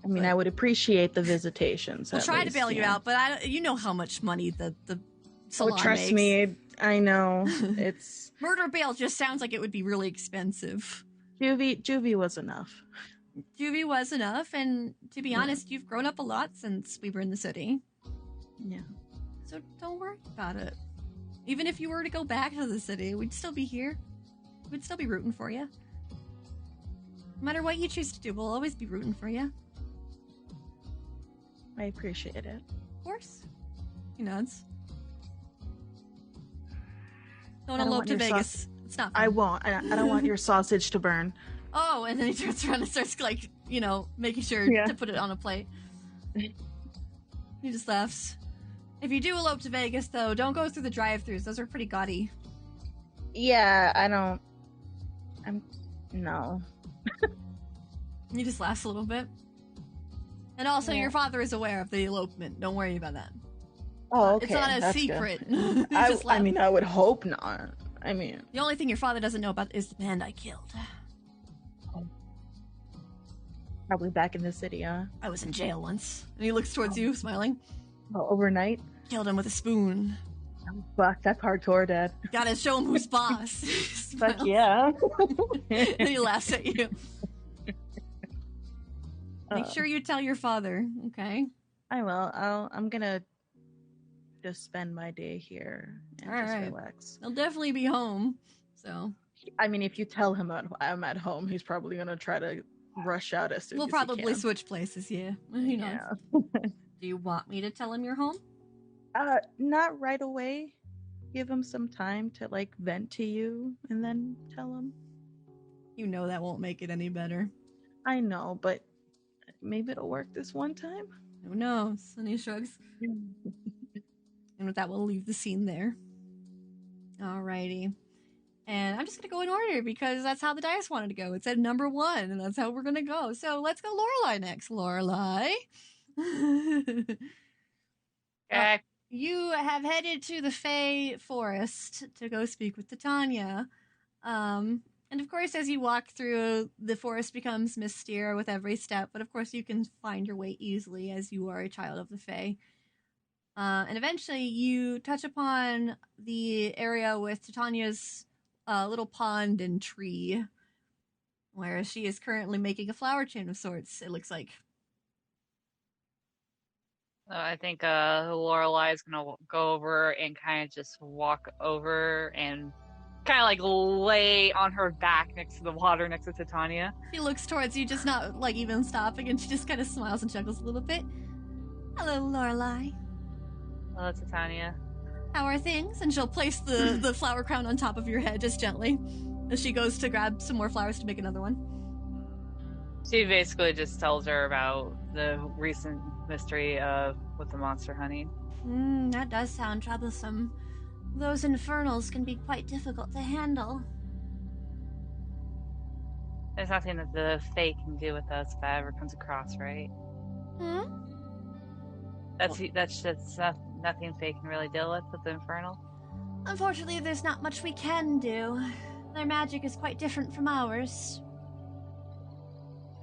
[SPEAKER 5] I mean,
[SPEAKER 2] but-
[SPEAKER 5] I would appreciate the visitations.
[SPEAKER 2] We'll
[SPEAKER 5] at
[SPEAKER 2] try to
[SPEAKER 5] least,
[SPEAKER 2] bail you
[SPEAKER 5] yeah.
[SPEAKER 2] out, but you know how much money the
[SPEAKER 5] Oh,
[SPEAKER 2] salon
[SPEAKER 5] trust
[SPEAKER 2] makes.
[SPEAKER 5] me, I know. It's
[SPEAKER 2] Murder bail just sounds like it would be really expensive.
[SPEAKER 5] juvie was enough.
[SPEAKER 2] Juvie was enough, and to be
[SPEAKER 5] Yeah.
[SPEAKER 2] honest, you've grown up a lot since we were in the city.
[SPEAKER 5] Yeah.
[SPEAKER 2] So don't worry about it. Even if you were to go back to the city, we'd still be here. We'd still be rooting for you. No matter what you choose to do, we'll always be rooting for you.
[SPEAKER 5] I appreciate it.
[SPEAKER 2] Of course. He nods. Don't
[SPEAKER 5] I don't
[SPEAKER 2] elope
[SPEAKER 5] want
[SPEAKER 2] to
[SPEAKER 5] your
[SPEAKER 2] Vegas. It's not
[SPEAKER 5] I
[SPEAKER 2] fun.
[SPEAKER 5] won't. I don't want your sausage to burn.
[SPEAKER 2] Oh, and then he turns around and starts, like, making sure to put it on a plate. He just laughs. If you do elope to Vegas, though, don't go through the drive-thrus. Those are pretty gaudy.
[SPEAKER 5] Yeah, no.
[SPEAKER 2] He just laughs a little bit. And also,
[SPEAKER 5] Yeah.
[SPEAKER 2] your father is aware of the elopement. Don't worry about that.
[SPEAKER 5] Oh, okay.
[SPEAKER 2] It's not a
[SPEAKER 5] that's
[SPEAKER 2] secret.
[SPEAKER 5] good.
[SPEAKER 2] He just
[SPEAKER 5] I
[SPEAKER 2] laughs.
[SPEAKER 5] mean, I would hope not. I mean,
[SPEAKER 2] The only thing your father doesn't know about is the band I killed.
[SPEAKER 5] probably back in the city, huh?
[SPEAKER 2] I was in jail once. And he looks towards you, smiling.
[SPEAKER 5] Oh, overnight?
[SPEAKER 2] Killed him with a spoon.
[SPEAKER 5] Oh, fuck, that's hardcore, Dad.
[SPEAKER 2] Gotta show him who's boss.
[SPEAKER 5] Fuck
[SPEAKER 2] Smiles.
[SPEAKER 5] yeah.
[SPEAKER 2] And he laughs at you. Make
[SPEAKER 5] Uh,
[SPEAKER 2] sure you tell your father, okay?
[SPEAKER 5] I will. I'm gonna just spend my day here and just
[SPEAKER 2] Alright.
[SPEAKER 5] relax.
[SPEAKER 2] He'll definitely be home. So
[SPEAKER 5] I mean, if you tell him I'm at home, he's probably gonna try to rush out as soon
[SPEAKER 2] we'll
[SPEAKER 5] as
[SPEAKER 2] probably
[SPEAKER 5] he can.
[SPEAKER 2] switch places, yeah. You know.
[SPEAKER 5] Yeah.
[SPEAKER 2] Do you want me to tell him you're home?
[SPEAKER 5] Not right away. Give him some time to like vent to you, and then tell him.
[SPEAKER 2] You know that won't make it any better.
[SPEAKER 5] I know, but maybe it'll work this one time.
[SPEAKER 2] Who knows? And he shrugs. And with that, we'll leave the scene there. Alrighty. And I'm just going to go in order because that's how the dice wanted to go. It said number 1, and that's how we're going to go. So let's go Lorelai next. Lorelai.
[SPEAKER 8] Okay.
[SPEAKER 2] You have headed to the Fey Forest to go speak with Titania. And of course, as you walk through, the forest becomes mistier with every step, but of course you can find your way easily as you are a child of the Fey. And eventually you touch upon the area with Titania's little pond and tree, where she is currently making a flower chain of sorts, it looks like.
[SPEAKER 8] I think Lorelai is gonna go over and kind of just walk over and kind of like lay on her back next to the water next to Titania.
[SPEAKER 2] She looks towards you, just not like even stopping, and she just kind of smiles and chuckles a little bit. Hello, Lorelai.
[SPEAKER 8] Hello, Titania.
[SPEAKER 2] How are things? And she'll place the flower crown on top of your head just gently as she goes to grab some more flowers to make another one.
[SPEAKER 8] She basically just tells her about the recent mystery with the monster hunting.
[SPEAKER 2] That does sound troublesome. Those infernals can be quite difficult to handle.
[SPEAKER 8] There's nothing that the Fae can do with us if that ever comes across, right? That's just nothing Fae can really deal with the infernal.
[SPEAKER 2] Unfortunately, there's not much we can do. Their magic is quite different from ours.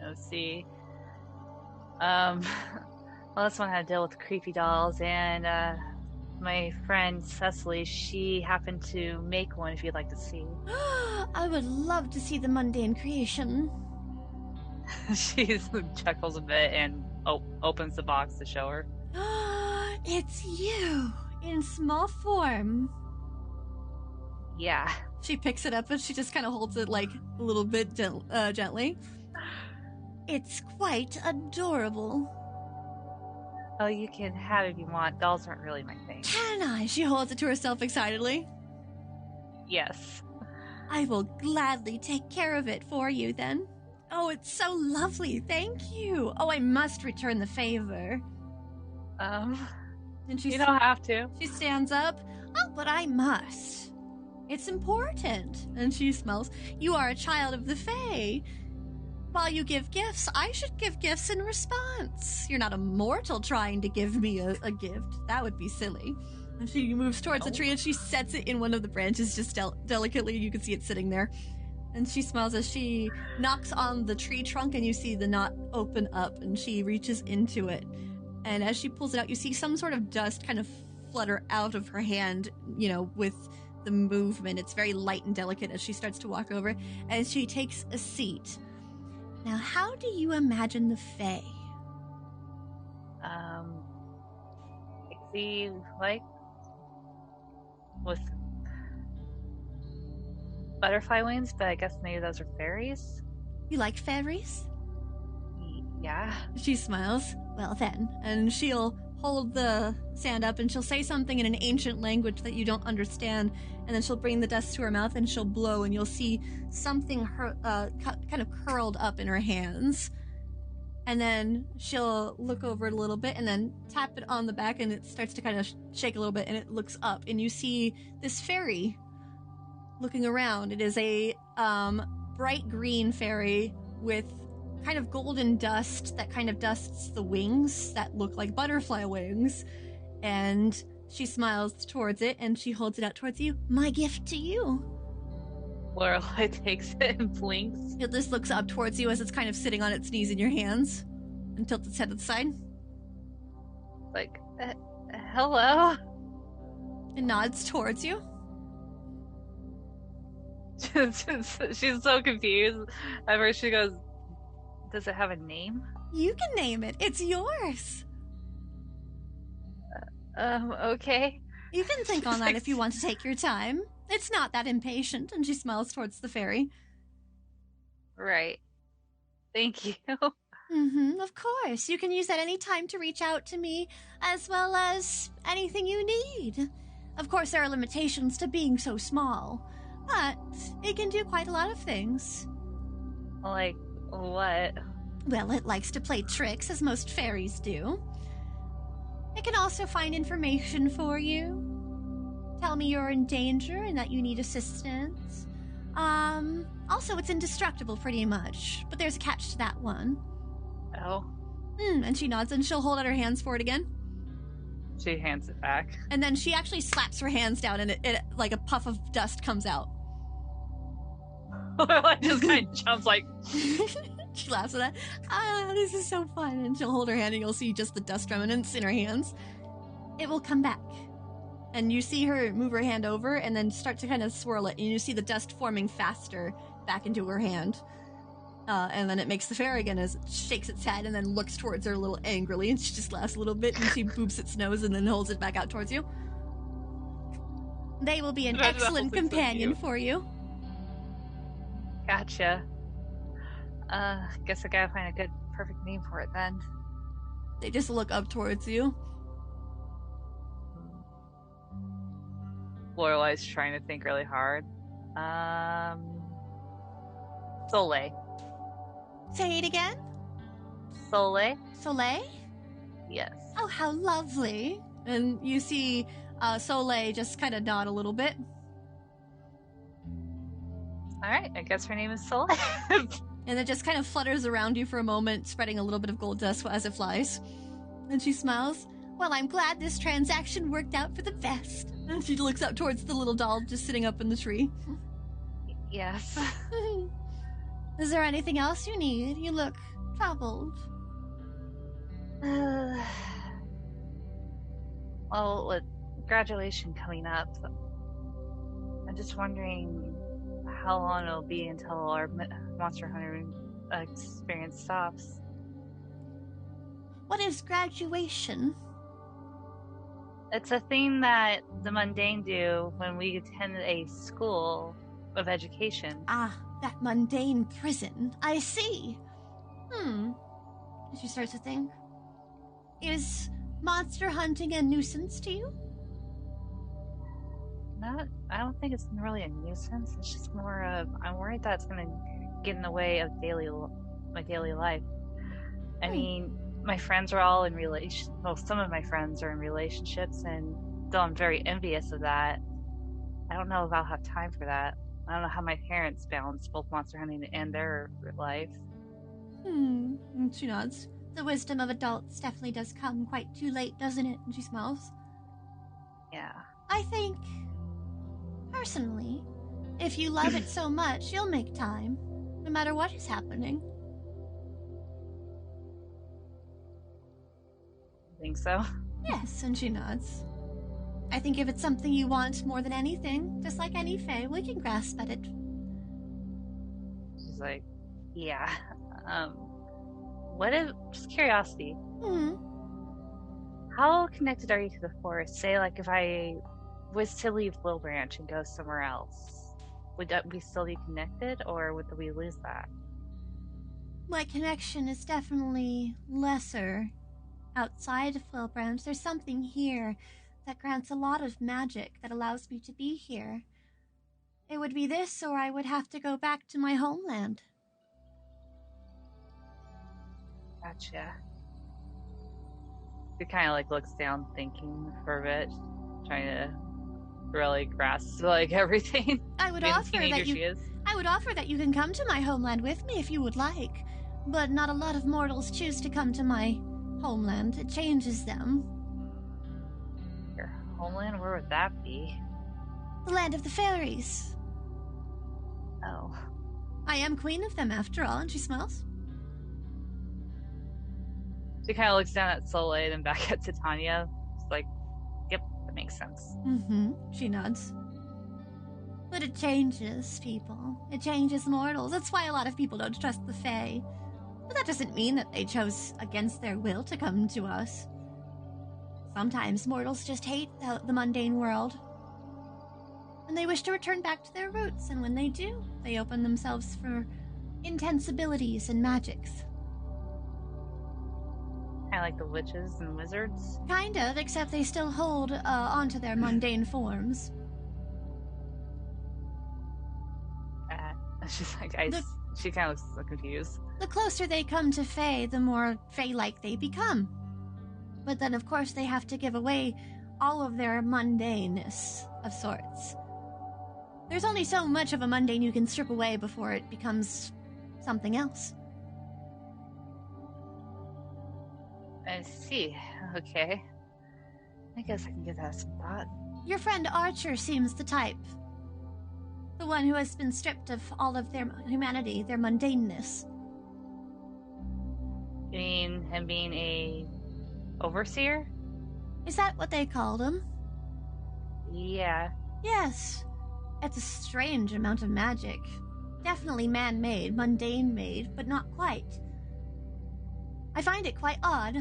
[SPEAKER 8] Let's see. Well, this one had to deal with creepy dolls, and my friend Cecily, she happened to make one if you'd like to see.
[SPEAKER 2] I would love to see the mundane creation.
[SPEAKER 8] She chuckles a bit and opens the box to show her.
[SPEAKER 2] It's you in small form.
[SPEAKER 8] Yeah.
[SPEAKER 2] She picks it up and she just kind of holds it like a little bit gently. It's quite adorable.
[SPEAKER 8] Oh, you can have it if you want. Dolls aren't really my thing.
[SPEAKER 2] Can I? She holds it to herself excitedly.
[SPEAKER 8] Yes.
[SPEAKER 2] I will gladly take care of it for you then. Oh, it's so lovely. Thank you. Oh, I must return the favor. And
[SPEAKER 8] You don't have to.
[SPEAKER 2] She stands up. Oh, but I must. It's important. And she smells. You are a child of the Fae. While you give gifts, I should give gifts in response. You're not a mortal trying to give me a gift. That would be silly. And she moves towards the tree and she sets it in one of the branches just delicately. You can see it sitting there. And she smiles as she knocks on the tree trunk and you see the knot open up and she reaches into it. And as she pulls it out, you see some sort of dust kind of flutter out of her hand, you know, with the movement. It's very light and delicate as she starts to walk over. As she takes a seat. Now, how do you imagine the Fae?
[SPEAKER 8] See, like, with butterfly wings, but I guess maybe those are fairies?
[SPEAKER 2] You like fairies?
[SPEAKER 8] Yeah.
[SPEAKER 2] She smiles. Well then. And she'll hold the sand up and she'll say something in an ancient language that you don't understand, and then she'll bring the dust to her mouth and she'll blow, and you'll see something kind of curled up in her hands. And then she'll look over it a little bit and then tap it on the back, and it starts to kind of shake a little bit, and it looks up, and you see this fairy looking around. It is a bright green fairy with kind of golden dust that kind of dusts the wings that look like butterfly wings. And she smiles towards it and she holds it out towards you. My gift to you.
[SPEAKER 8] Lorelai takes it and blinks.
[SPEAKER 2] It just looks up towards you as it's kind of sitting on its knees in your hands and tilts its head to the side.
[SPEAKER 8] Like, hello?
[SPEAKER 2] It nods towards you.
[SPEAKER 8] She's so confused. At first she goes, does it have a name?
[SPEAKER 2] You can name it. It's yours.
[SPEAKER 8] Okay.
[SPEAKER 2] You can think on that if you want to take your time. It's not that impatient. And she smiles towards the fairy.
[SPEAKER 8] Right. Thank you.
[SPEAKER 2] Of course. You can use that any time to reach out to me, as well as anything you need. Of course, there are limitations to being so small, but it can do quite a lot of things.
[SPEAKER 8] Like, what?
[SPEAKER 2] Well, it likes to play tricks, as most fairies do. It can also find information for you. Tell me you're in danger and that you need assistance. Also, it's indestructible pretty much, but there's a catch to that one.
[SPEAKER 8] Oh.
[SPEAKER 2] And she nods and she'll hold out her hands for it again.
[SPEAKER 8] She hands it back.
[SPEAKER 2] And then she actually slaps her hands down and it like a puff of dust comes out.
[SPEAKER 8] I just kind of jumps like...
[SPEAKER 2] She laughs at that. This is so fun. And she'll hold her hand and you'll see just the dust remnants in her hands. It will come back. And you see her move her hand over and then start to kind of swirl it. And you see the dust forming faster back into her hand. And then it makes the fairy again as it shakes its head and then looks towards her a little angrily. And she just laughs a little bit and she boops its nose and then holds it back out towards you. They will be an excellent companion for you.
[SPEAKER 8] Gotcha. Guess I gotta find a good, perfect name for it then.
[SPEAKER 2] They just look up towards you.
[SPEAKER 8] Lorelai's trying to think really hard. Soleil.
[SPEAKER 2] Say it again.
[SPEAKER 8] Soleil?
[SPEAKER 2] Soleil?
[SPEAKER 8] Yes.
[SPEAKER 2] Oh, how lovely. And you see Soleil just kind of nod a little bit.
[SPEAKER 8] Alright, I guess her name is Soleil.
[SPEAKER 2] And it just kind of flutters around you for a moment, spreading a little bit of gold dust as it flies. And she smiles. Well, I'm glad this transaction worked out for the best. And she looks up towards the little doll just sitting up in the tree.
[SPEAKER 8] Yes.
[SPEAKER 2] Is there anything else you need? You look troubled.
[SPEAKER 8] Well, with graduation coming up, I'm just wondering how long it'll be until our Monster Hunter experience stops.
[SPEAKER 2] What is graduation?
[SPEAKER 8] It's a thing that the mundane do when we attend a school of education.
[SPEAKER 2] Ah, that mundane prison. I see. She starts to think. Is monster hunting a nuisance to you?
[SPEAKER 8] I don't think it's really a nuisance. It's just more of, I'm worried that it's going to get in the way of my daily life. I mean, my friends are all in some of my friends are in relationships, and though I'm very envious of that, I don't know if I'll have time for that. I don't know how my parents balance both monster hunting and their life.
[SPEAKER 2] And she nods. The wisdom of adults definitely does come quite too late, doesn't it? And she smiles.
[SPEAKER 8] Yeah.
[SPEAKER 2] I think, personally, if you love it so much, you'll make time, no matter what is happening.
[SPEAKER 8] Think so?
[SPEAKER 2] Yes, and she nods. I think if it's something you want more than anything, just like any fae, we can grasp at it.
[SPEAKER 8] She's like, yeah. Just curiosity. How connected are you to the forest? Say, like, if I was to leave Wilbranch and go somewhere else, would we still be connected, or would we lose that?
[SPEAKER 2] My connection is definitely lesser outside of Wilbranch. There's something here that grants a lot of magic that allows me to be here. It would be this, or I would have to go back to my homeland.
[SPEAKER 8] Gotcha. She kind of like looks down, thinking for a bit, trying to really grasp like everything.
[SPEAKER 2] I would
[SPEAKER 8] Being the
[SPEAKER 2] offer
[SPEAKER 8] teenager
[SPEAKER 2] that you.
[SPEAKER 8] she is.
[SPEAKER 2] I would offer that you can come to my homeland with me if you would like, but not a lot of mortals choose to come to my homeland. It changes them.
[SPEAKER 8] Your homeland? Where would that be?
[SPEAKER 2] The land of the fairies.
[SPEAKER 8] Oh.
[SPEAKER 2] I am queen of them, after all, and she smiles.
[SPEAKER 8] She kind of looks down at Soleil and back at Titania. It's like, yep, that makes sense.
[SPEAKER 2] Mm-hmm. She nods. But it changes people. It changes mortals. That's why a lot of people don't trust the Fae. But that doesn't mean that they chose against their will to come to us. Sometimes mortals just hate the mundane world. And they wish to return back to their roots, and when they do, they open themselves for intense abilities and magics.
[SPEAKER 8] Kind of like the witches and wizards.
[SPEAKER 2] Kind of, except they still hold onto their mundane forms.
[SPEAKER 8] She's like, she kind of looks so confused.
[SPEAKER 2] The closer they come to Fae, the more Fae-like they become. But then, of course, they have to give away all of their mundaneness of sorts. There's only so much of a mundane you can strip away before it becomes something else.
[SPEAKER 8] I see. Okay. I guess I can give that some thought.
[SPEAKER 2] Your friend Archer seems the type. The one who has been stripped of all of their humanity, their mundaneness.
[SPEAKER 8] You mean him being a overseer?
[SPEAKER 2] Is that what they called him?
[SPEAKER 8] Yeah.
[SPEAKER 2] Yes. It's a strange amount of magic. Definitely man-made, mundane-made, but not quite. I find it quite odd.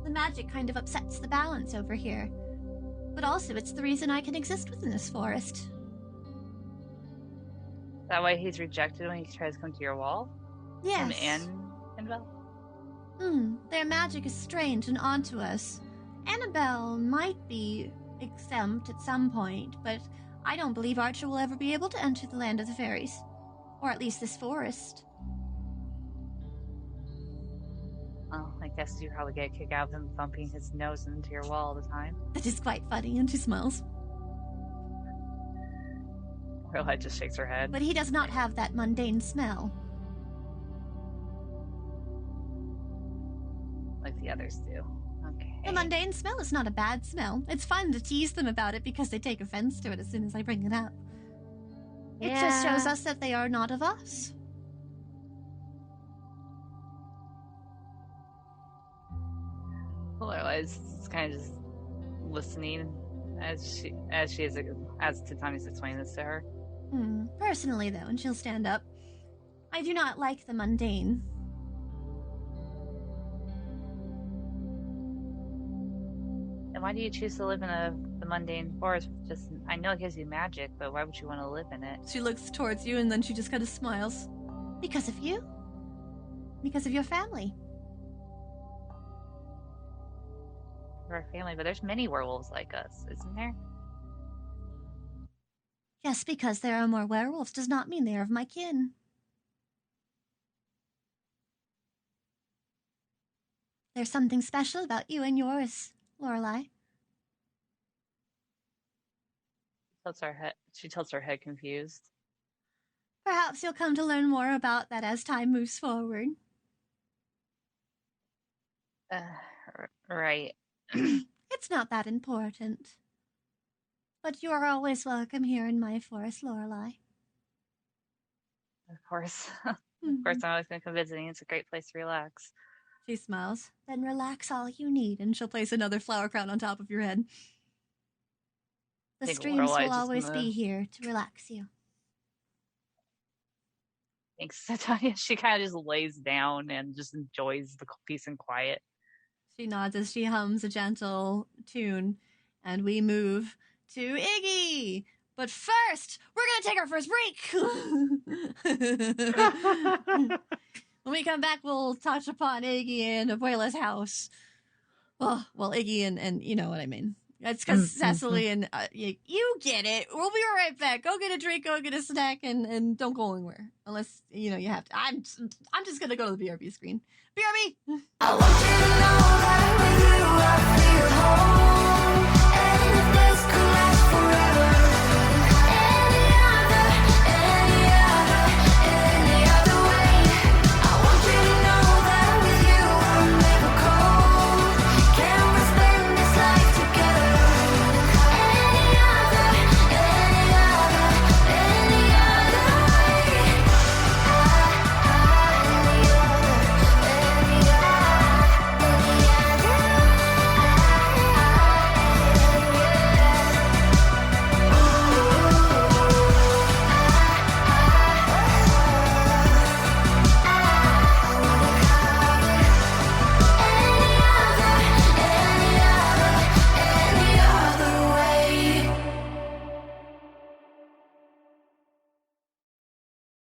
[SPEAKER 2] The magic kind of upsets the balance over here. But also, it's the reason I can exist within this forest.
[SPEAKER 8] That way he's rejected when he tries to come to your wall?
[SPEAKER 2] Yes.
[SPEAKER 8] Him and Annabelle?
[SPEAKER 2] Their magic is strange and odd to us. Annabelle might be exempt at some point, but I don't believe Archer will ever be able to enter the land of the fairies. Or at least this forest.
[SPEAKER 8] Well, I guess you probably get a kick out of him thumping his nose into your wall all the time.
[SPEAKER 2] That is quite funny, and she smiles.
[SPEAKER 8] Caroline just shakes her head.
[SPEAKER 2] But he does not have that mundane smell.
[SPEAKER 8] Like the others do. Okay.
[SPEAKER 2] The mundane smell is not a bad smell. It's fun to tease them about it because they take offense to it as soon as I bring it up. It just shows us that they are not of us.
[SPEAKER 8] Lorelai's kind of just listening as Titania's explaining this to her.
[SPEAKER 2] Personally, though, and she'll stand up, I do not like the mundane.
[SPEAKER 8] And why do you choose to live in the mundane forest? I know it gives you magic, but why would you want to live in it?
[SPEAKER 2] She looks towards you and then she just kind of smiles. Because of you. Because of your family.
[SPEAKER 8] For our family, but there's many werewolves like us, isn't there?
[SPEAKER 2] Just because there are more werewolves does not mean they are of my kin. There's something special about you and yours, Lorelai.
[SPEAKER 8] She tilts her head confused.
[SPEAKER 2] Perhaps you'll come to learn more about that as time moves forward.
[SPEAKER 8] Right.
[SPEAKER 2] It's not that important. But you are always welcome here in my forest, Lorelai.
[SPEAKER 8] Of course. Of course, I'm always going to come visiting. It's a great place to relax.
[SPEAKER 2] She smiles. Then relax all you need, and she'll place another flower crown on top of your head. The streams will always be here to relax you.
[SPEAKER 8] Thanks, Titania. She kind of just lays down and just enjoys the peace and quiet.
[SPEAKER 2] She nods as she hums a gentle tune, and we move to Iggy. But first, we're going to take our first break. When we come back, we'll touch upon Iggy and Abuela's house. Oh, well, Iggy and you know what I mean. That's because Cecily and you get it. We'll be right back. Go get a drink, go get a snack, and don't go anywhere unless you know you have to. I'm just gonna go to the BRB screen. BRB.
[SPEAKER 6] I want you to know that with you I feel whole.